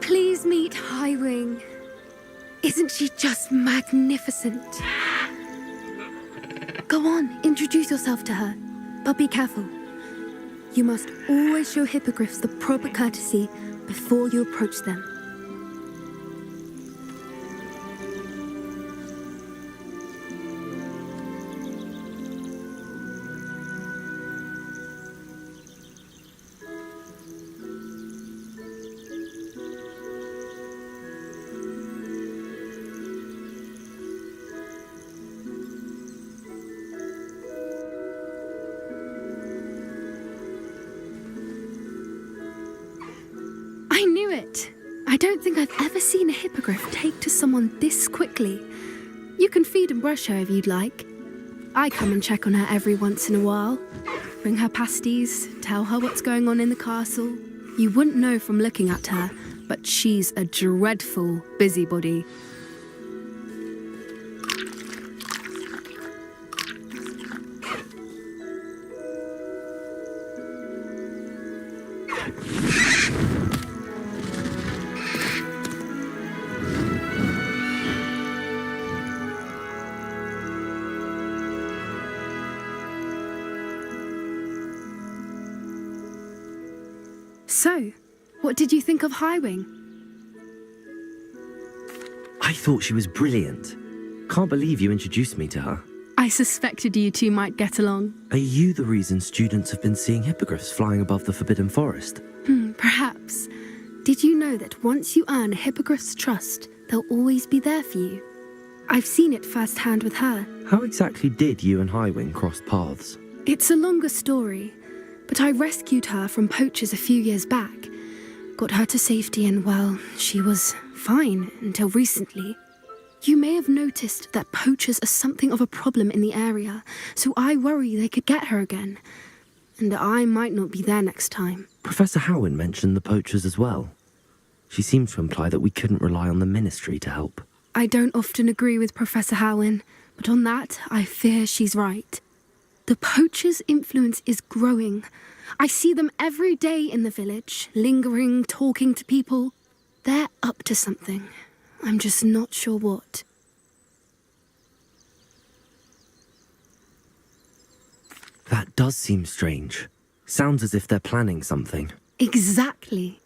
Q: Please meet Highwing. Isn't she just magnificent? Go on, introduce yourself to her. But be careful. You must always show hippogriffs the proper courtesy before you approach them. I knew it! I don't think I've ever seen a hippogriff take to someone this quickly. You can feed and brush her if you'd like. I come and check on her every once in a while. Bring her pasties, tell her what's going on in the castle. You wouldn't know from looking at her, but she's a dreadful busybody. So, what did you think of Highwing?
A: I thought she was brilliant. Can't believe you introduced me to her.
Q: I suspected you two might get along.
A: Are you the reason students have been seeing hippogriffs flying above the Forbidden Forest?
Q: Perhaps. Did you know that once you earn a hippogriff's trust, they'll always be there for you? I've seen it firsthand with her.
A: How exactly did you and Highwing cross paths?
Q: It's a longer story, but I rescued her from poachers a few years back. Got her to safety and, well, she was fine until recently. You may have noticed that poachers are something of a problem in the area, so I worry they could get her again. And I might not be there next time.
A: Professor Howin mentioned the poachers as well. She seemed to imply that we couldn't rely on the Ministry to help.
Q: I don't often agree with Professor Howin, but on that, I fear she's right. The poachers' influence is growing. I see them every day in the village, lingering, talking to people. They're up to something. I'm just not sure what.
A: That does seem strange. Sounds as if they're planning something.
Q: Exactly.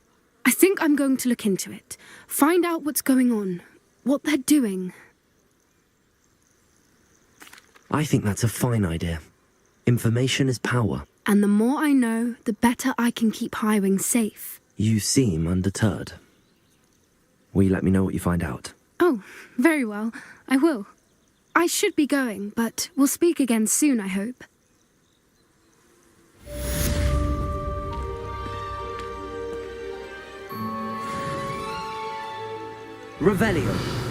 Q: I think I'm going to look into it. Find out what's going on. What they're doing.
A: I think that's a fine idea. Information is power.
Q: And the more I know, the better I can keep Highwing safe.
A: You seem undeterred. Will you let me know what you find out?
Q: Oh, very well. I will. I should be going, but we'll speak again soon, I hope.
A: Revelio.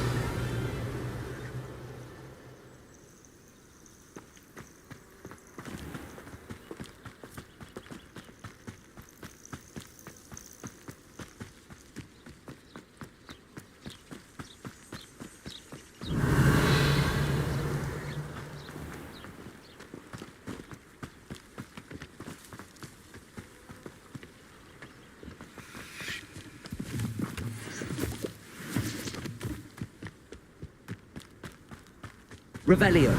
A: Revelio.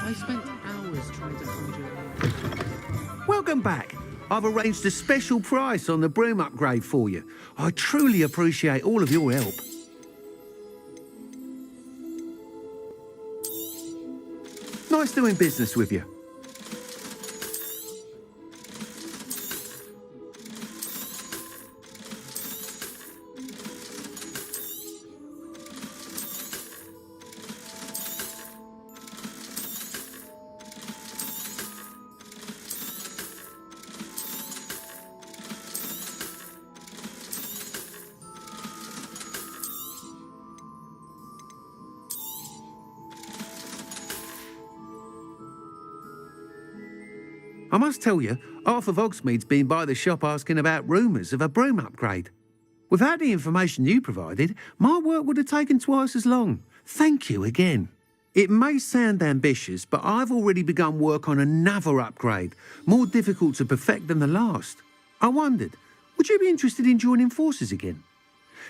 R: I spent hours trying to find you.
I: Welcome back. I've arranged a special price on the broom upgrade for you. I truly appreciate all of your help. Nice doing business with you. I must tell you, half of Hogsmeade's been by the shop asking about rumours of a broom upgrade. Without the information you provided, my work would have taken twice as long. Thank you again. It may sound ambitious, but I've already begun work on another upgrade, more difficult to perfect than the last. I wondered, would you be interested in joining forces again?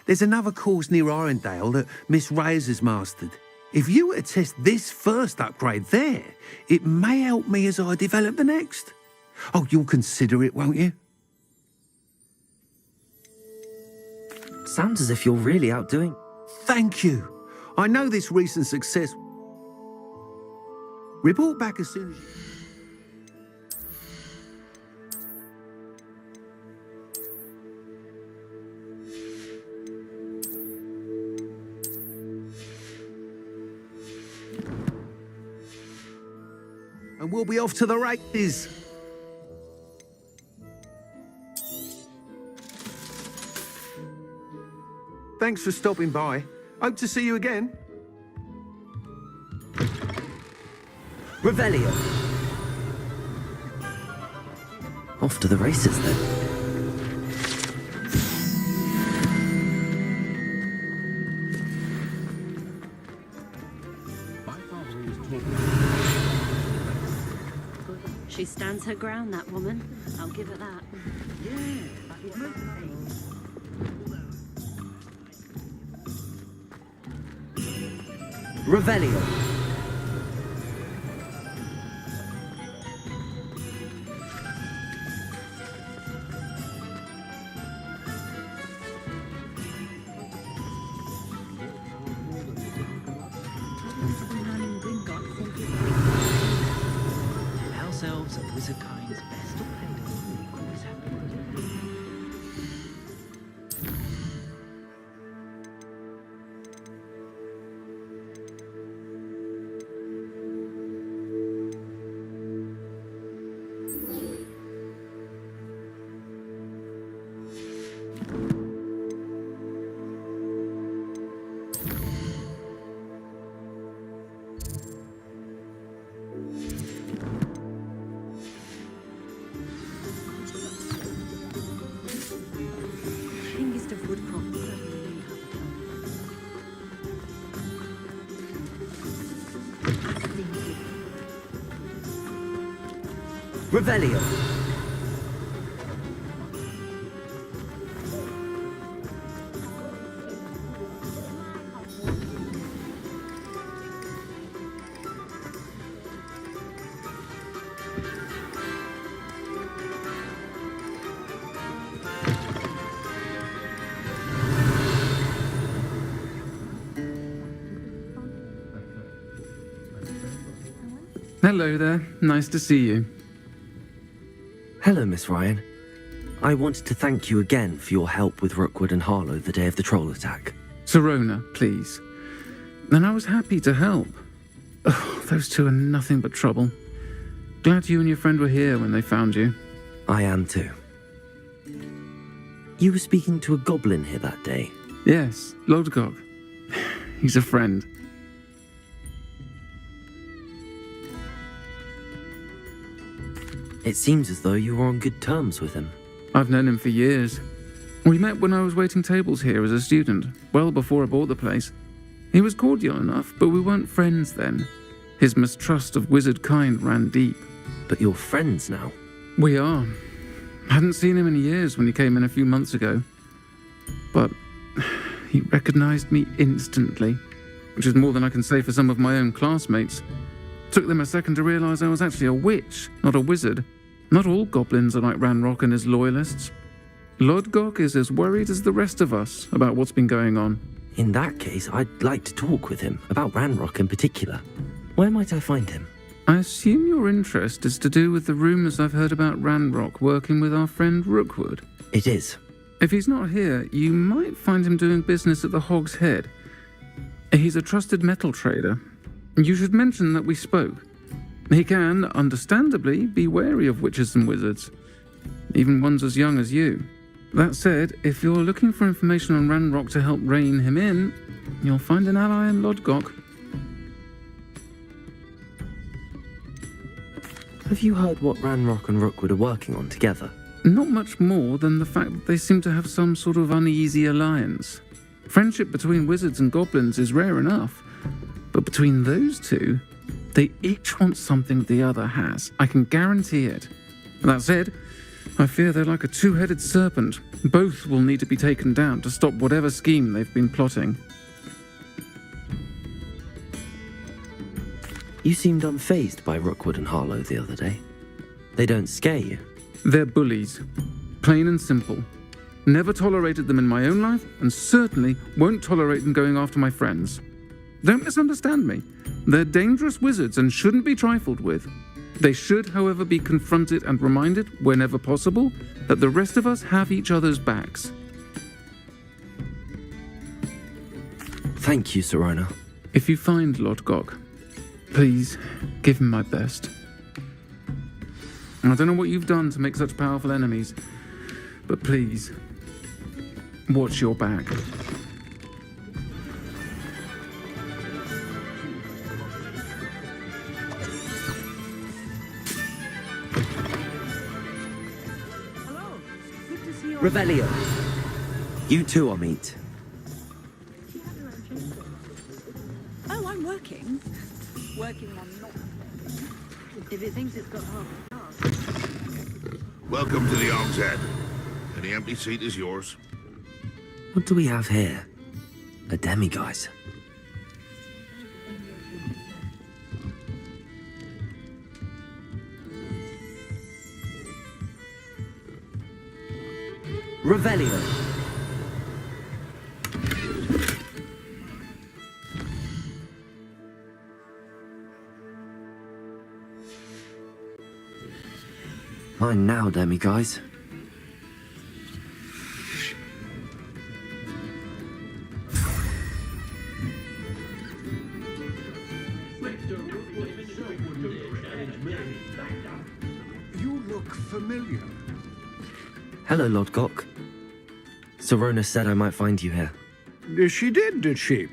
I: There's another course near Arendale that Miss Reyes has mastered. If you were to test this first upgrade there, it may help me as I develop the next. Oh, you'll consider it, won't you?
A: Sounds as if you're really outdoing.
I: Thank you. I know this recent success. Report back as soon as you... And we'll be off to the races. Thanks for stopping by. Hope to see you again.
A: Revelio. Off to the races then.
T: She stands her ground, that woman. I'll give her that.
A: Revelio.
S: House elves and wizard kinds best to play to always have
T: Kingest of Woodcroft.
A: Revelio.
U: Hello there. Nice to see you.
A: Hello, Miss Ryan. I wanted to thank you again for your help with Rookwood and Harlow the day of the troll attack.
U: Serona, please. And I was happy to help. Oh, those two are nothing but trouble. Glad you and your friend were here when they found you.
A: I am too. You were speaking to a goblin here that day.
U: Yes, Lodgok. He's a friend.
A: It seems as though you were on good terms with him.
U: I've known him for years. We met when I was waiting tables here as a student, well before I bought the place. He was cordial enough, but we weren't friends then. His mistrust of wizard kind ran deep.
A: But you're friends now?
U: We are. Hadn't seen him in years when he came in a few months ago. But he recognized me instantly, which is more than I can say for some of my own classmates. Took them a second to realize I was actually a witch, not a wizard. Not all goblins are like Ranrock and his loyalists. Lodgok is as worried as the rest of us about what's been going on.
A: In that case, I'd like to talk with him, about Ranrock in particular. Where might I find him?
U: I assume your interest is to do with the rumors I've heard about Ranrock working with our friend Rookwood.
A: It is.
U: If he's not here, you might find him doing business at the Hog's Head. He's a trusted metal trader. You should mention that we spoke. He can, understandably, be wary of witches and wizards, even ones as young as you. That said, if you're looking for information on Ranrock to help rein him in, you'll find an ally in Lodgok.
A: Have you heard what Ranrock and Rookwood are working on together?
U: Not much more than the fact that they seem to have some sort of uneasy alliance. Friendship between wizards and goblins is rare enough, but between those two, they each want something the other has. I can guarantee it. That said, I fear they're like a two-headed serpent. Both will need to be taken down to stop whatever scheme they've been plotting.
A: You seemed unfazed by Rookwood and Harlow the other day. They don't scare you.
U: They're bullies. Plain and simple. Never tolerated them in my own life, and certainly won't tolerate them going after my friends. Don't misunderstand me. They're dangerous wizards and shouldn't be trifled with. They should, however, be confronted and reminded, whenever possible, that the rest of us have each other's backs.
A: Thank you, Serona.
U: If you find Lodgok, please give him my best. I don't know what you've done to make such powerful enemies, but please, watch your back.
A: Revelio. You too are meat.
P: Oh, I'm working. Working on not. If it thinks it's got half a task.
D: Welcome to the Og's Head. Any empty seat is yours.
A: What do we have here? A demiguise. Revelio. Mine now, demiguise.
V: You look familiar.
A: Hello, Lodgok. Serona said I might find you here.
V: She did she?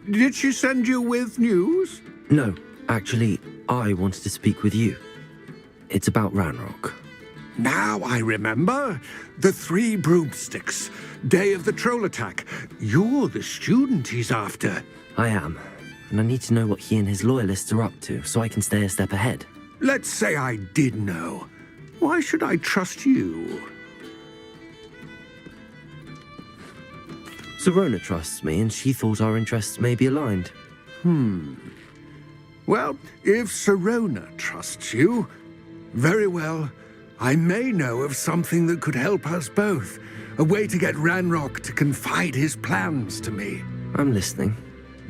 V: Did she send you with news?
A: No, actually, I wanted to speak with you. It's about Ranrock.
V: Now I remember. The 3 broomsticks. Day of the troll attack. You're the student he's after.
A: I am, and I need to know what he and his loyalists are up to so I can stay a step ahead.
V: Let's say I did know. Why should I trust you?
A: Serona trusts me, and she thought our interests may be aligned.
V: Well, if Serona trusts you, very well. I may know of something that could help us both. A way to get Ranrock to confide his plans to me.
A: I'm listening.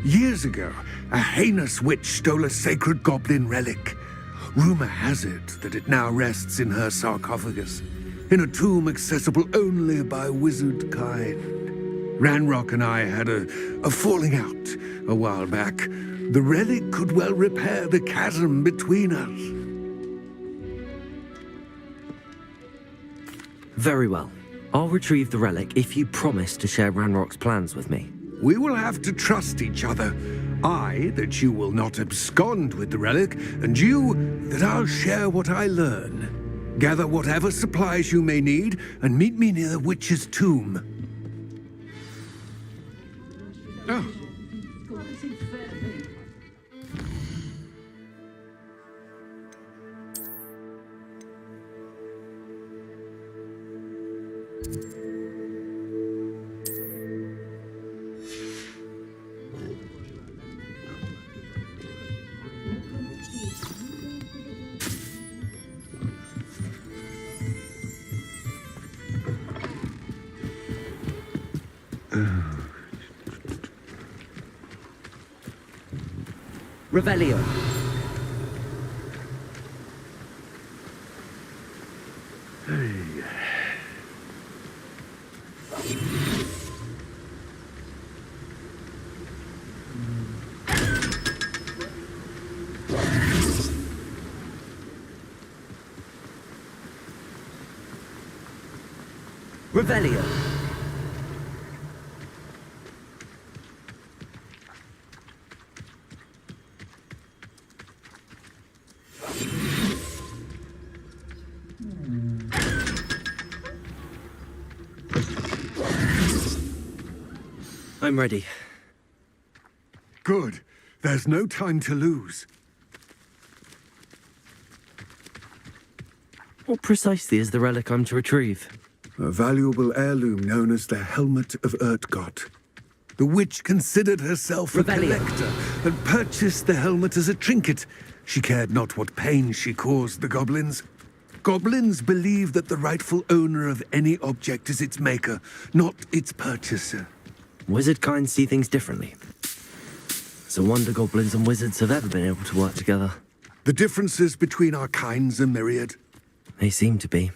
V: Years ago, a heinous witch stole a sacred goblin relic. Rumor has it that it now rests in her sarcophagus, in a tomb accessible only by wizard kind. Ranrock and I had a falling out a while back. The relic could well repair the chasm between us.
A: Very well. I'll retrieve the relic if you promise to share Ranrock's plans with me.
V: We will have to trust each other. I, that you will not abscond with the relic, and you, that I'll share what I learn. Gather whatever supplies you may need, and meet me near the witch's tomb. Oh.
A: Revelio. Revelio. I'm ready.
V: Good. There's no time to lose.
A: What precisely is the relic I'm to retrieve?
V: A valuable heirloom known as the Helmet of Urtgott. The witch considered herself a collector and purchased the helmet as a trinket. She cared not what pain she caused the goblins. Goblins believe that the rightful owner of any object is its maker, not its purchaser.
A: Wizard kind see things differently. It's a wonder goblins and wizards have ever been able to work together.
V: The differences between our kinds are myriad.
A: They seem to be.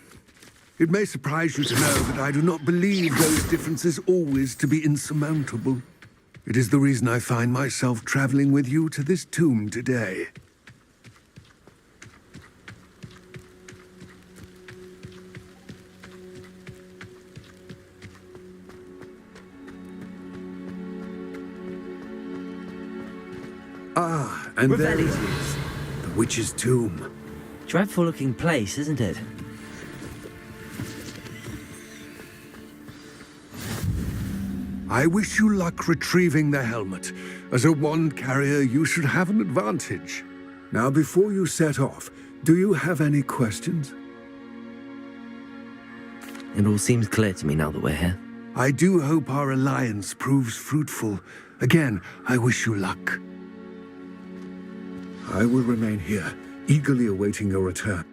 V: It may surprise you to know that I do not believe those differences always to be insurmountable. It is the reason I find myself traveling with you to this tomb today. Ah, and there it is. The witch's tomb.
A: Dreadful looking place, isn't it?
V: I wish you luck retrieving the helmet. As a wand carrier, you should have an advantage. Now, before you set off, do you have any questions?
A: It all seems clear to me now that we're here.
V: I do hope our alliance proves fruitful. Again, I wish you luck. I will remain here, eagerly awaiting your return.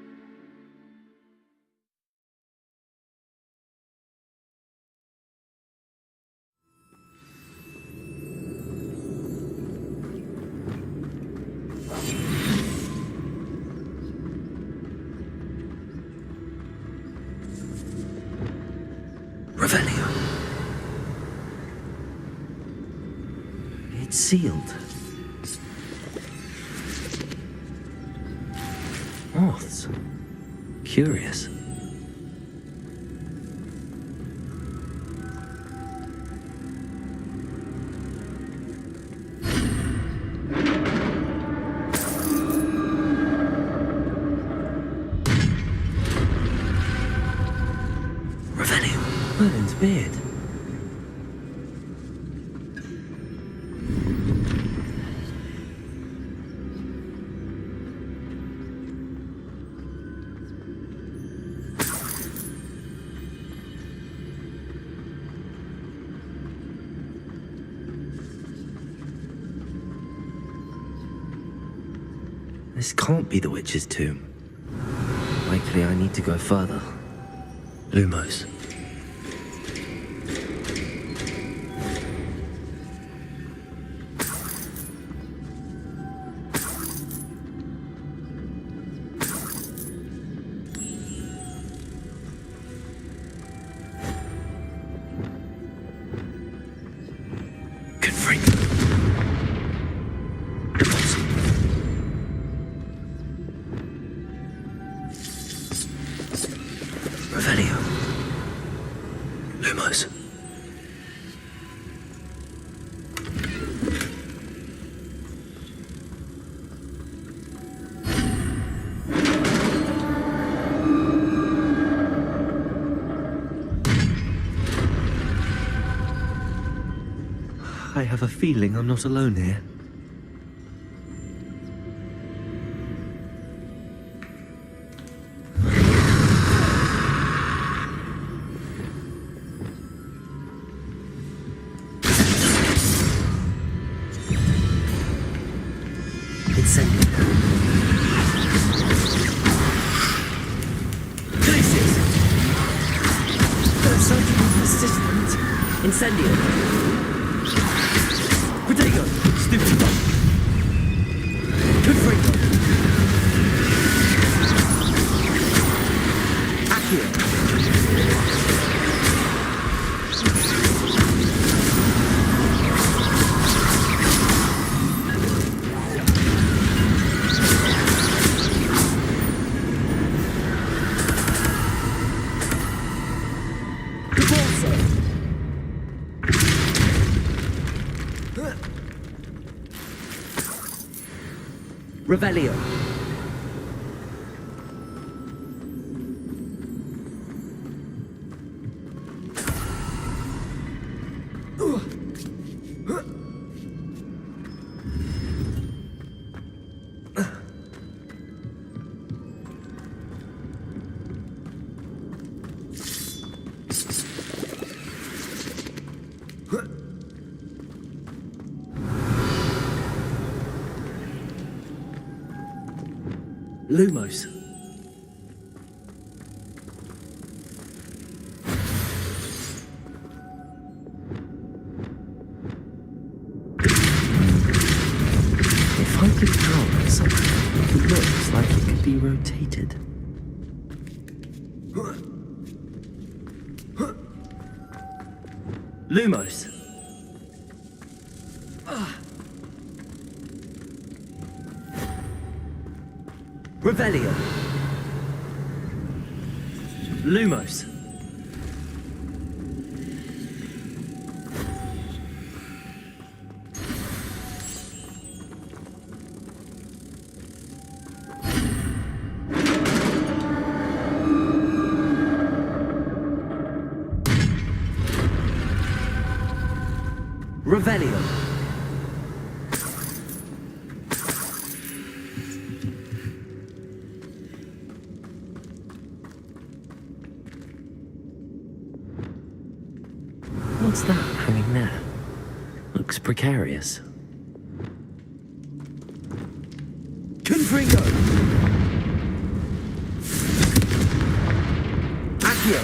A: Revelio. It's sealed. Moths. Curious. Revelio. Merlin's beard. This can't be the witch's tomb. Likely I need to go further. Lumos. Revelio. Lumos. I have a feeling I'm not alone here. Incendio. Protego. Stupido. Confringo. Accio. Revelio. Lumos. If I could draw something that looks like it could be rotated. Lumos. Revelio. Lumos. Revelio. What's that hanging there? Looks precarious.
F: Confringo! Accio!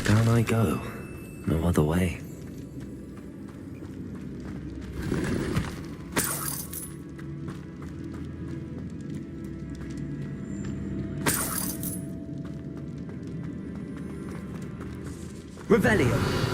A: Down I go. No other way.
F: Revelio!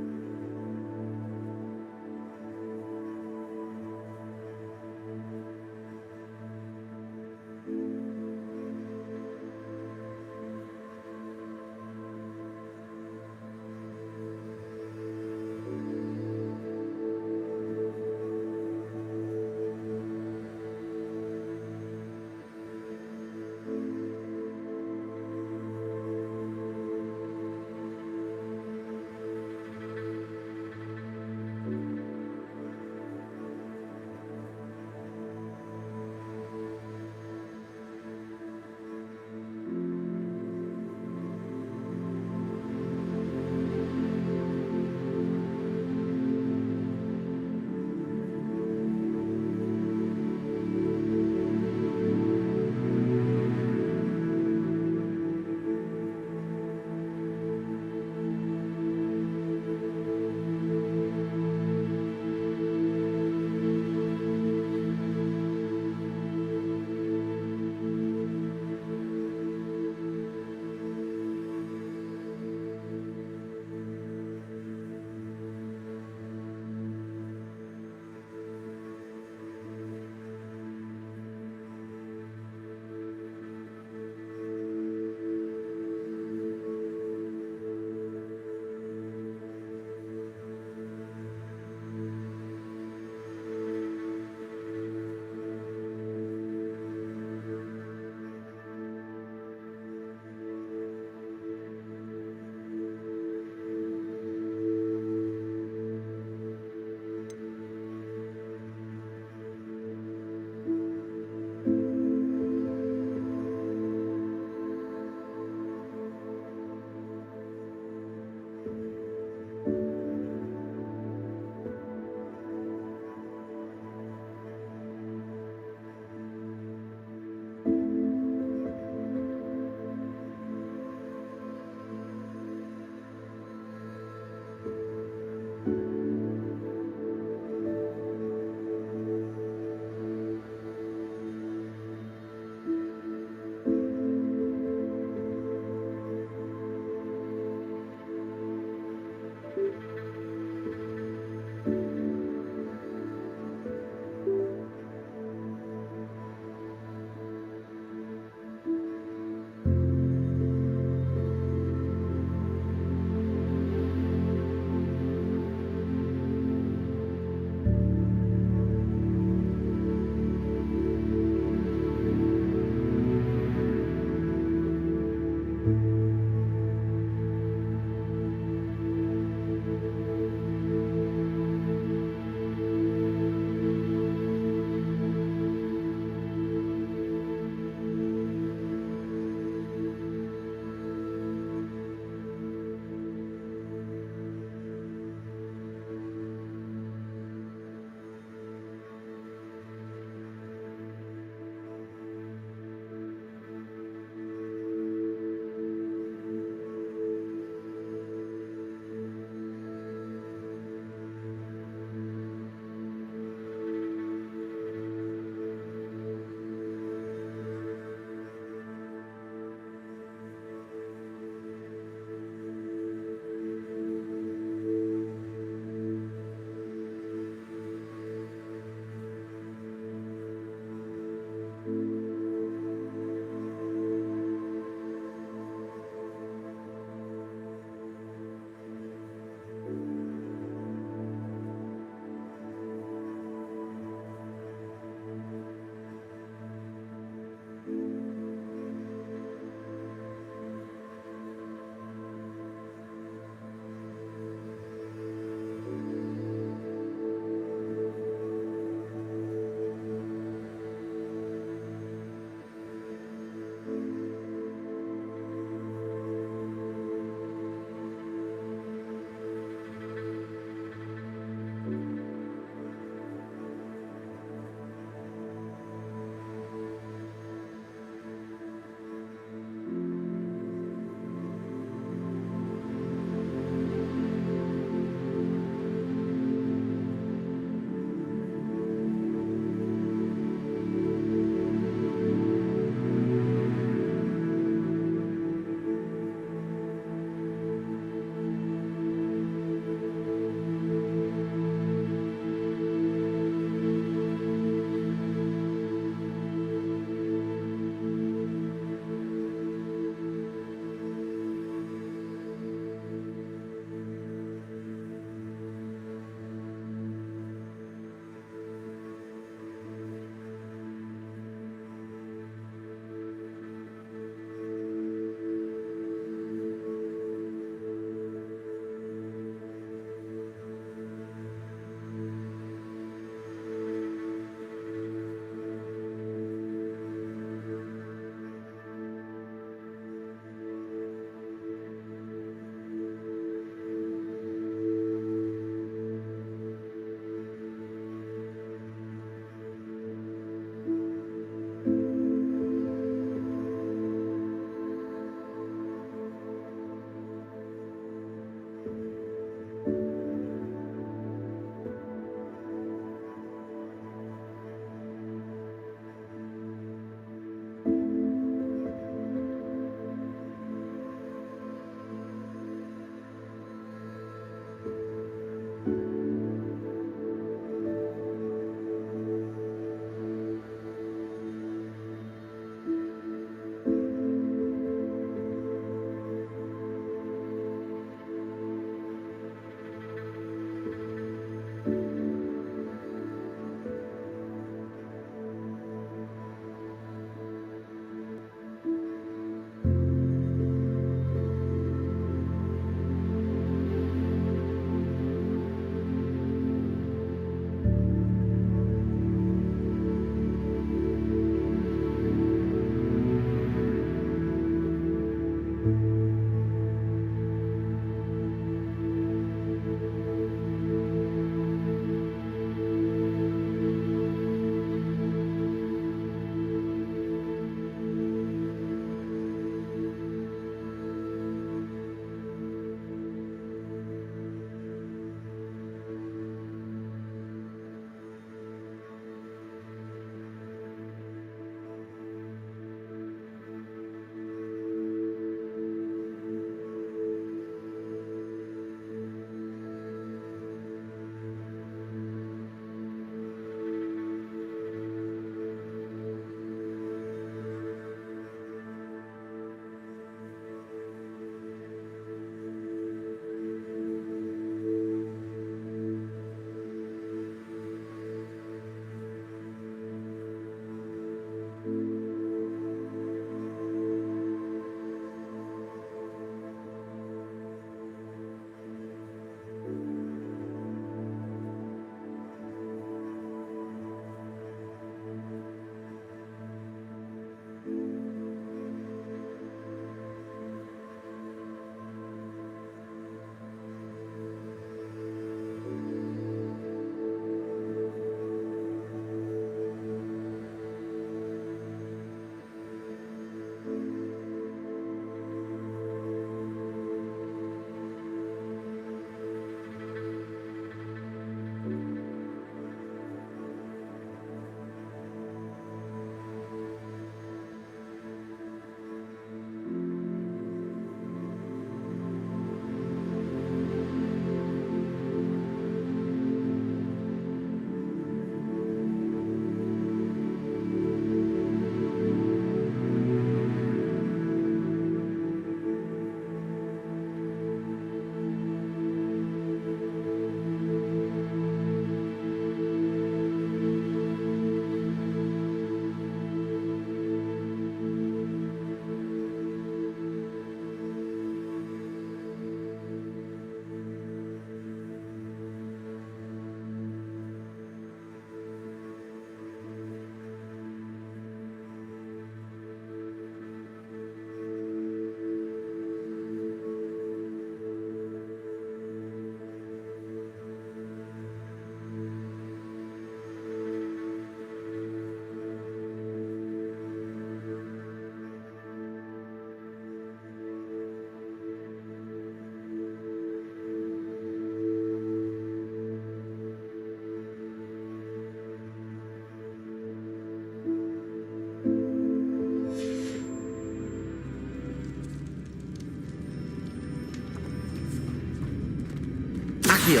A: Accio.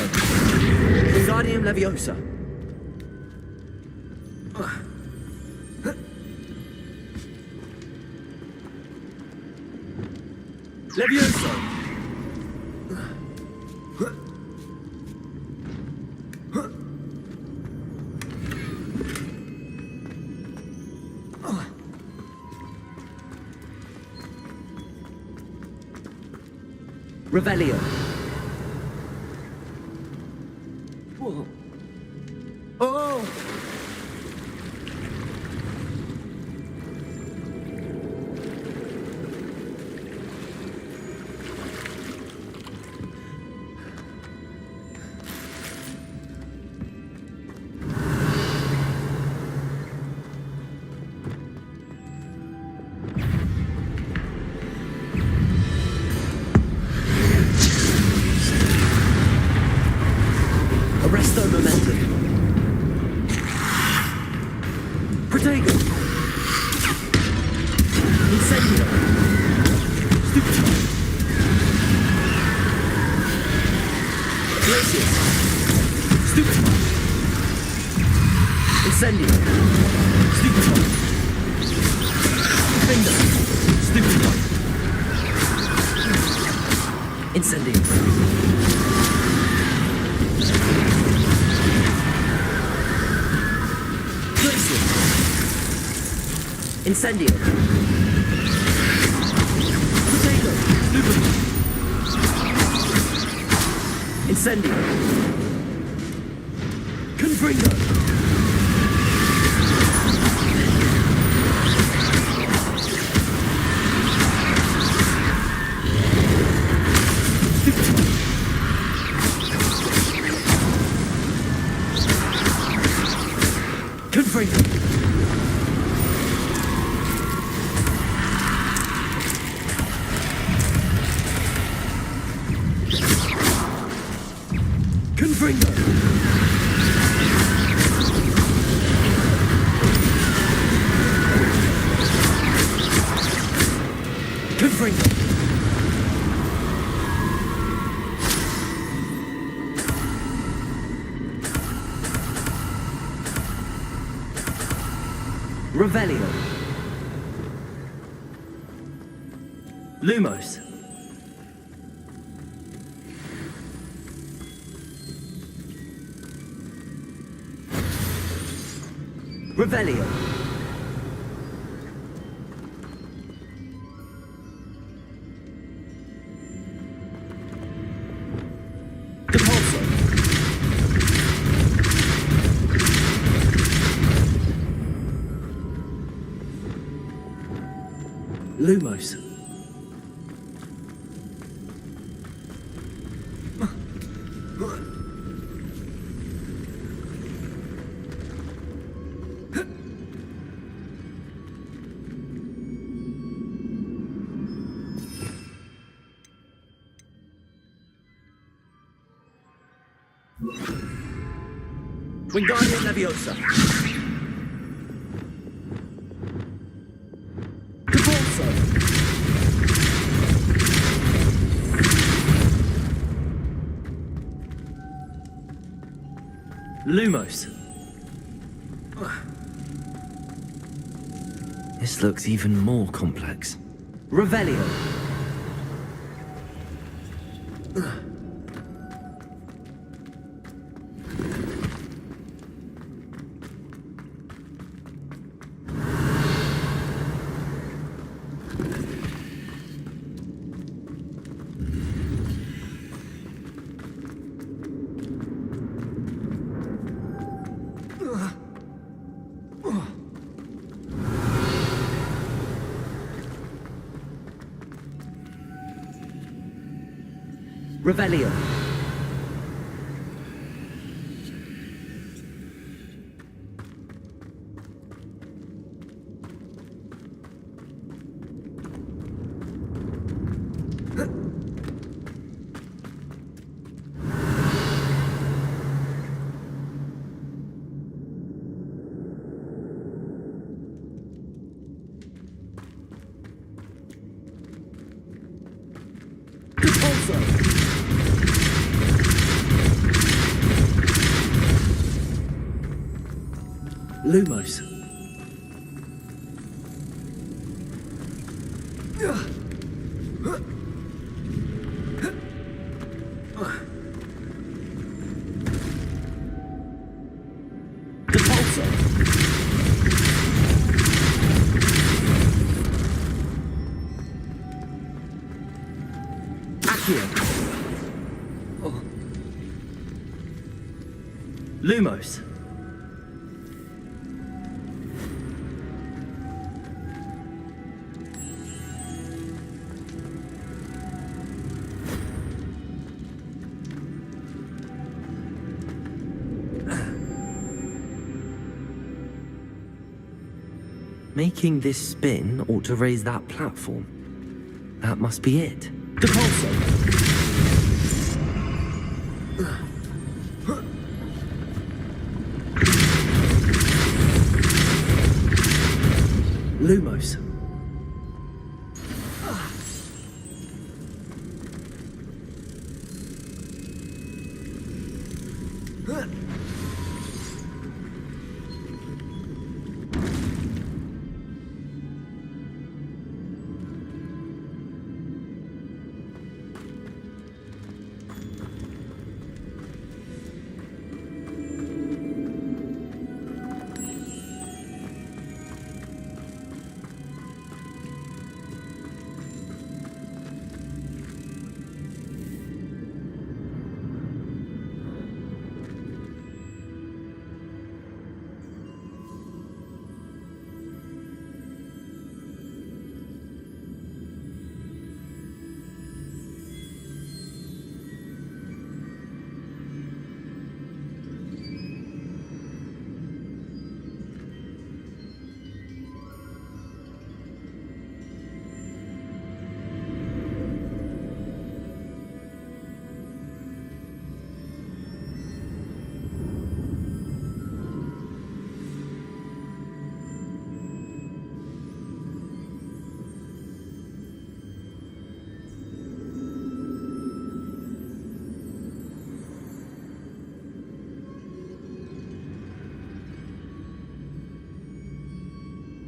A: Wingardium Leviosa. Leviosa. Revelio. Whoa. Oh! Arresto momentum. Protego. Incendio. Stupefy. Glacius. Stupefy. Incendio. Stupefy. Defender. Stupefy. Incendio. Incendio. Potato. Lupin. Incendio. Confringo. Confringo. Confringo. Confringo. Revelio. Lumos. Revelio. Depulso. Lumos. Wingardium Leviosa. Depulso. Lumos. This looks even more complex. Revelio. Revelio. Depulso.
S: Lumos. Lumos.
A: Making this spin ought to raise that platform. That must be it.
S: Lumos.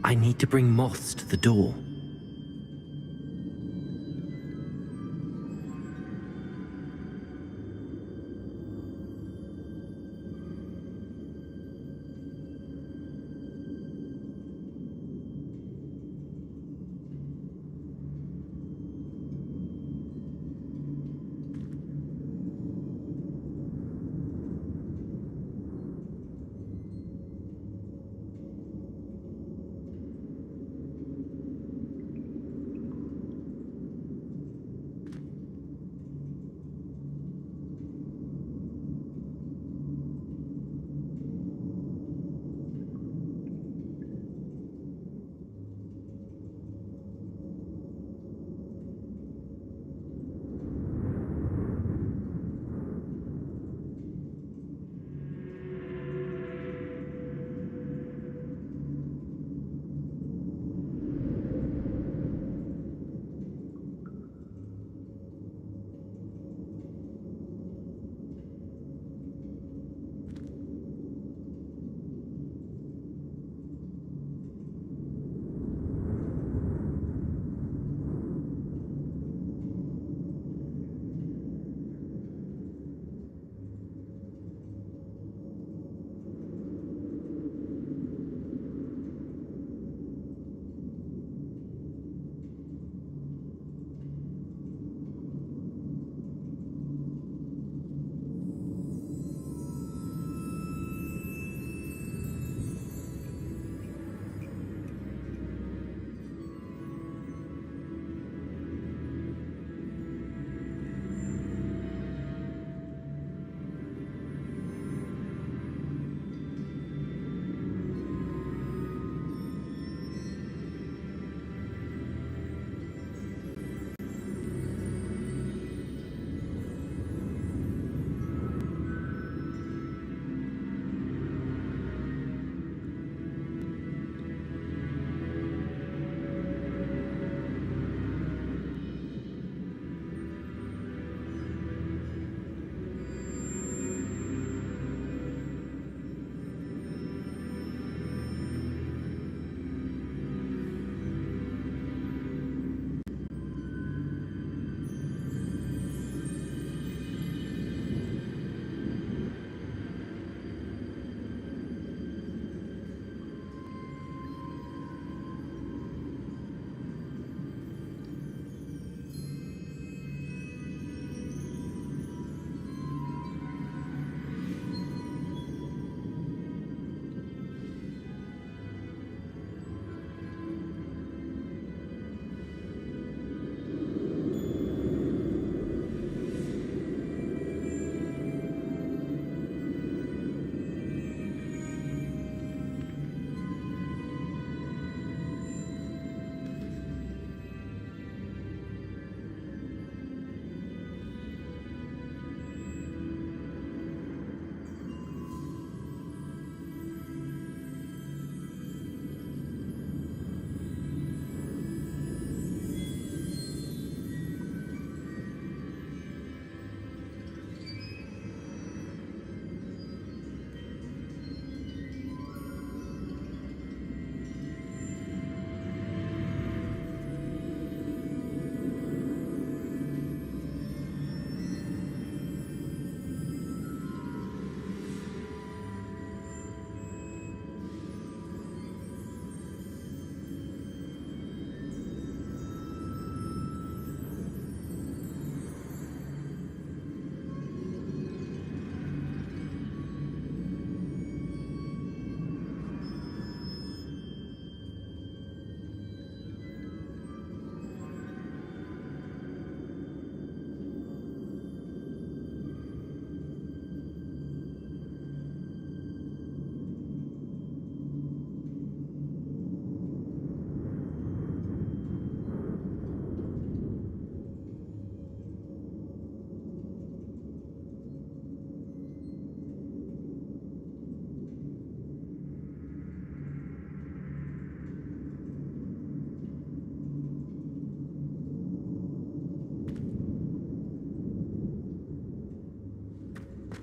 A: I need to bring moths to the door.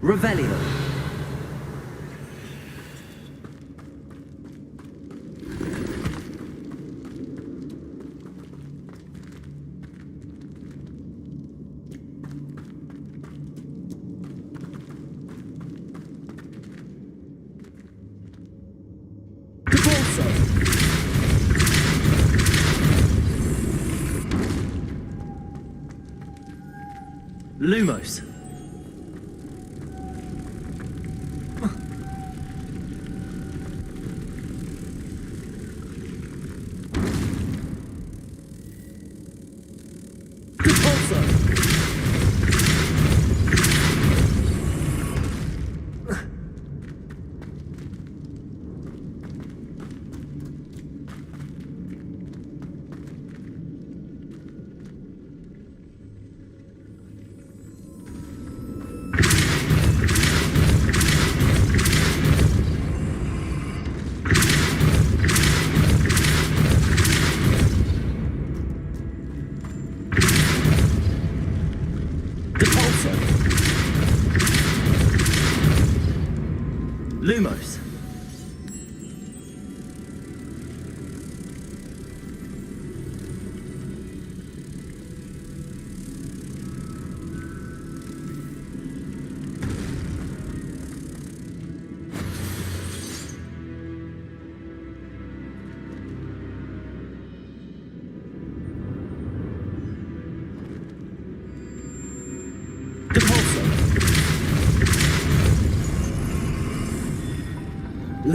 A: Revelio. Lumos. Lumos.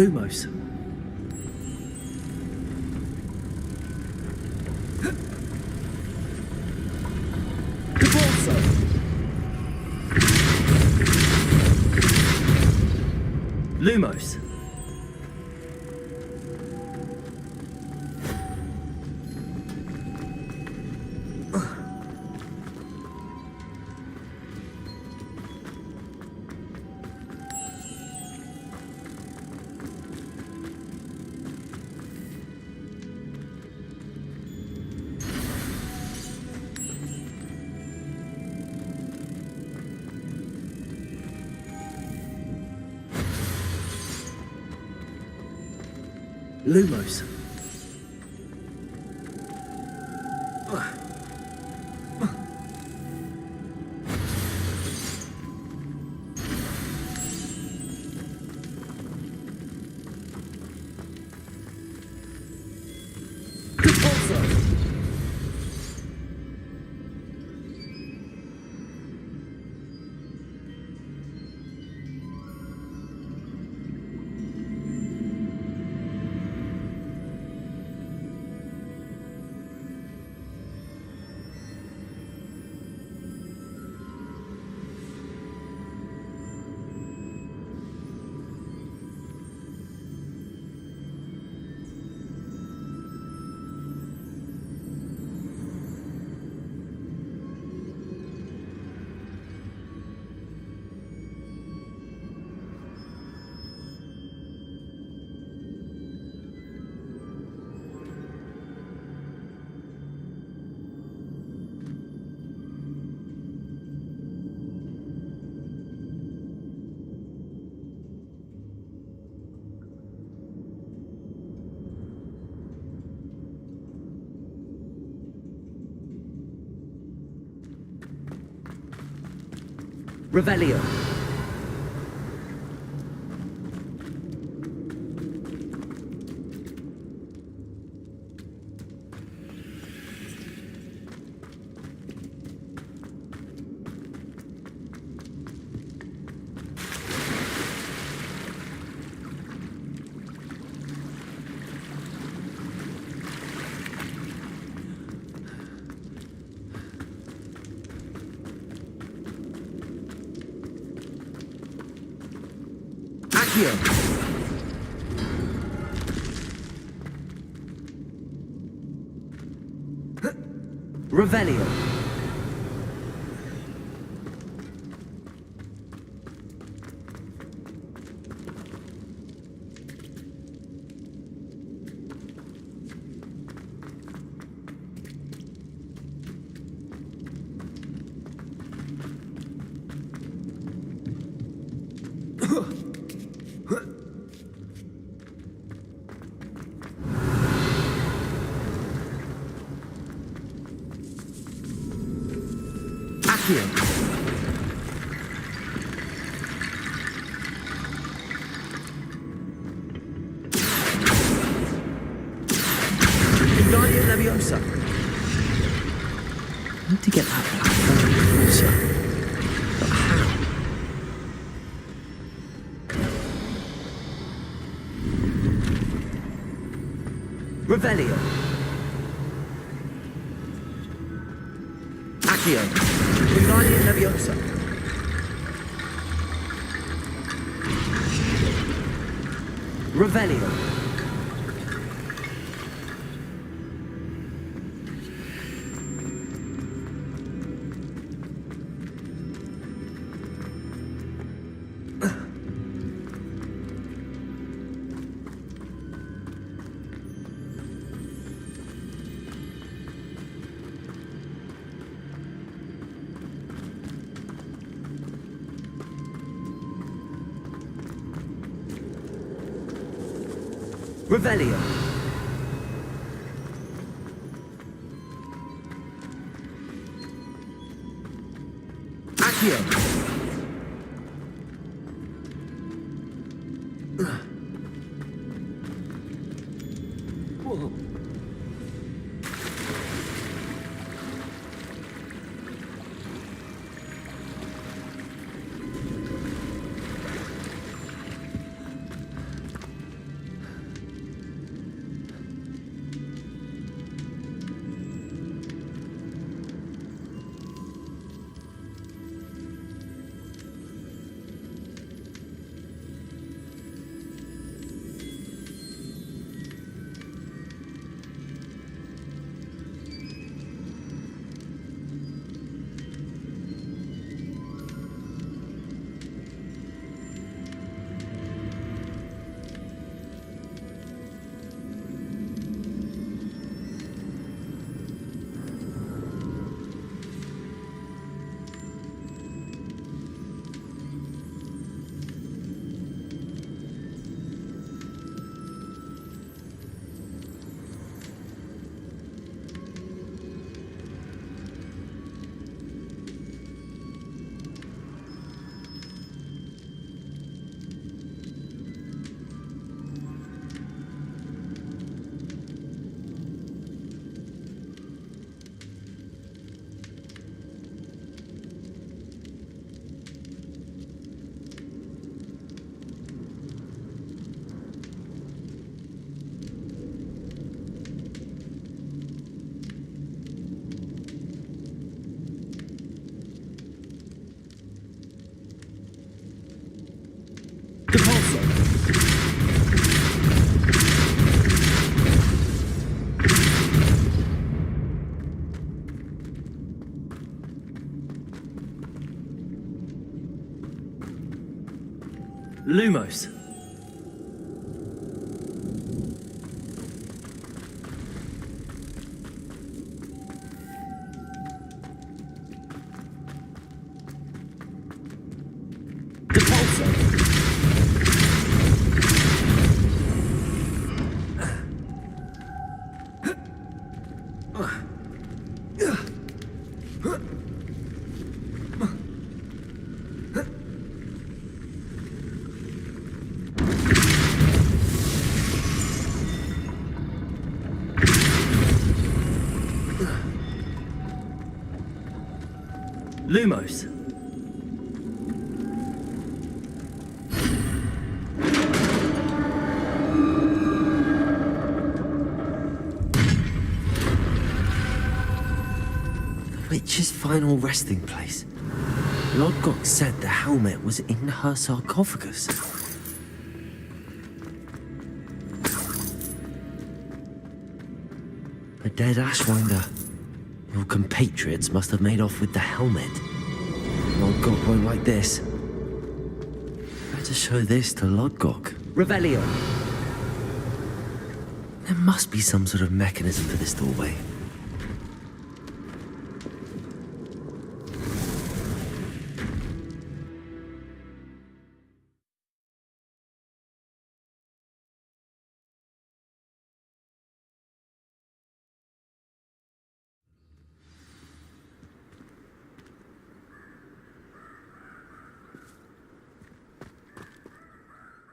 A: Lumos. Lumos. Lumos. Revelio. Accio. Revelio. Accio. Wingardium Leviosa. I need to get that platform closer. But how? Revelio. Accio. Wingardium Leviosa. Revelio. Revelio. Accio. Whoa. Lumos. Lumos. The witch's final resting place. Lodgok said the helmet was in her sarcophagus. A dead Ashwinder. Your compatriots must have made off with the helmet. Lodgok won't like this. Better show this to Lodgok. Revelio. There must be some sort of mechanism for this doorway.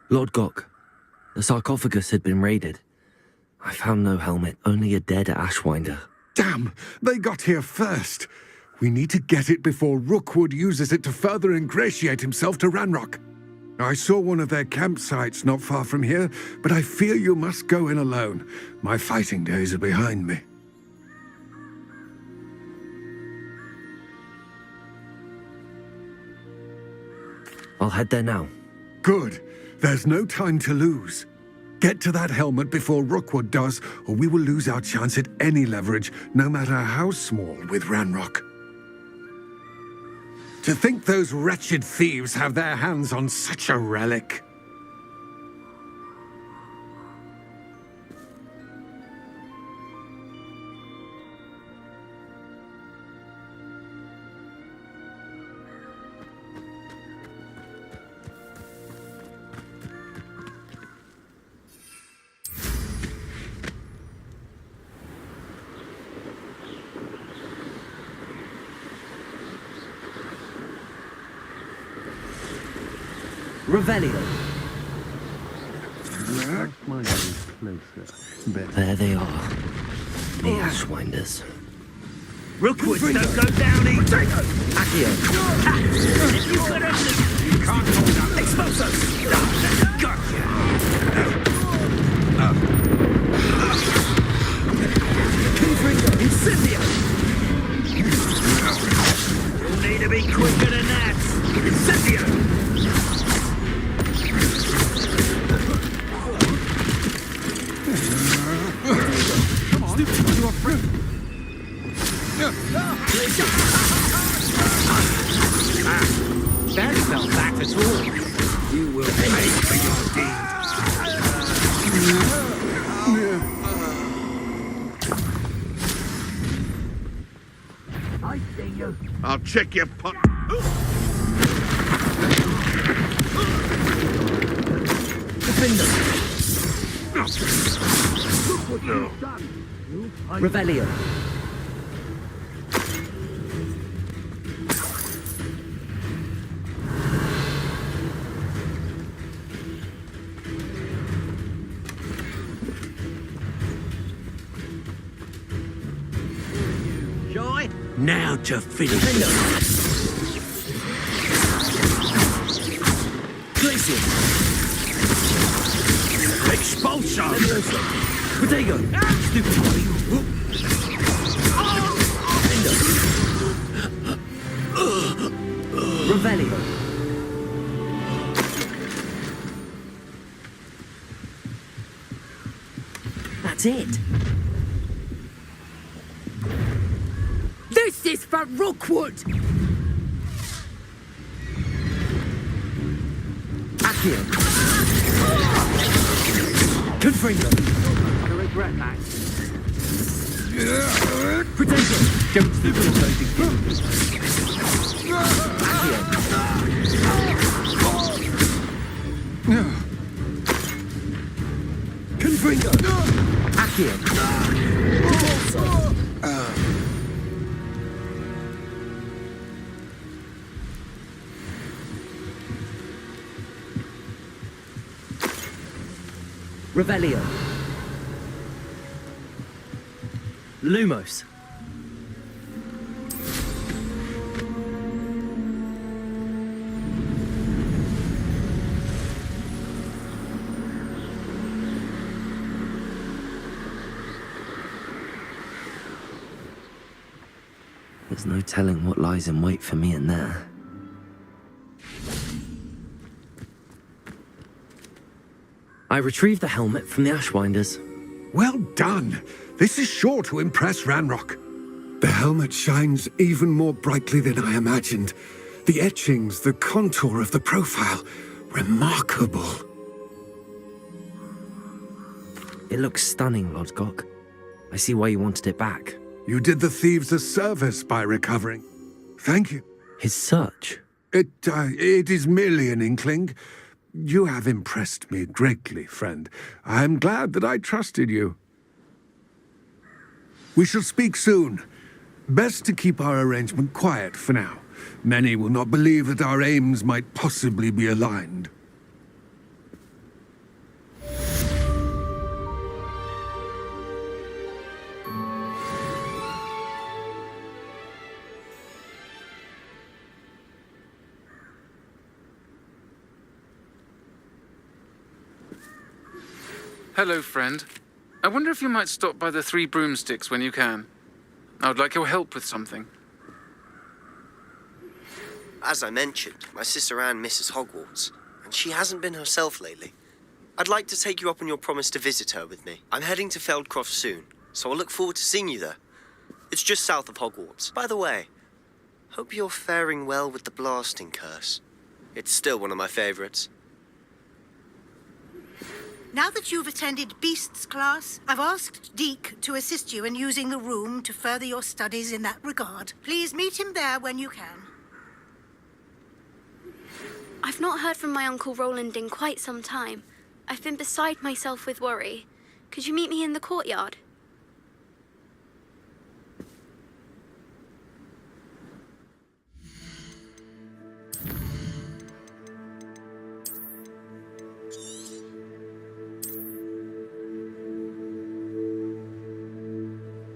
A: Lord Gok, the sarcophagus had been raided. I found no helmet, only a dead Ashwinder.
V: Damn! They got here first. We need to get it before Rookwood uses it to further ingratiate himself to Ranrock. I saw one of their campsites not far from here, but I fear you must go in alone. My fighting days are behind me.
A: I'll head there now.
V: Good. There's no time to lose. Get to that helmet before Rookwood does, or we will lose our chance at any leverage, no matter how small, with Ranrock. To think those wretched thieves have their hands on such a relic.
A: Revelio. There they are. The Ashwinders.
F: Rookwood, don't go down easy!
A: Accio.
F: If you could have... You can't hold up. Expulsos! Gotcha! Confringo, Incendio! You'll need to be quicker than that! Incendio!
I: That's not that at all.
V: You will pay for your deed.
D: I see you. I'll check your pot.
A: Revelio.
F: Joy, now to finish. Glacier. Expulsion. Potato. Stupid body.
A: Revelio. That's it.
P: This is for Rookwood!
A: Accio. Confringo.
I: I regret that.
A: Potato.
I: Don't stupid.
A: Confringo. Accio. Revelio. Lumos. There's no telling what lies in wait for me in there. I retrieved the helmet from the Ashwinders.
V: Well done. This is sure to impress Ranrock. The helmet shines even more brightly than I imagined. The etchings, the contour of the profile, remarkable.
A: It looks stunning, Lord Gok. I see why you wanted it back.
V: You did the thieves a service by recovering. Thank you.
A: His search?
V: It is merely an inkling. You have impressed me greatly, friend. I am glad that I trusted you. We shall speak soon. Best to keep our arrangement quiet for now. Many will not believe that our aims might possibly be aligned.
U: Hello, friend. I wonder if you might stop by the Three Broomsticks when you can. I would like your help with something.
C: As I mentioned, my sister Anne misses Hogwarts, and she hasn't been herself lately. I'd like to take you up on your promise to visit her with me. I'm heading to Feldcroft soon, so I'll look forward to seeing you there. It's just south of Hogwarts. By the way, hope you're faring well with the blasting curse. It's still one of my favorites.
G: Now that you've attended Beasts class, I've asked Deke to assist you in using the room to further your studies in that regard. Please meet him there when you can.
N: I've not heard from my Uncle Roland in quite some time. I've been beside myself with worry. Could you meet me in the courtyard?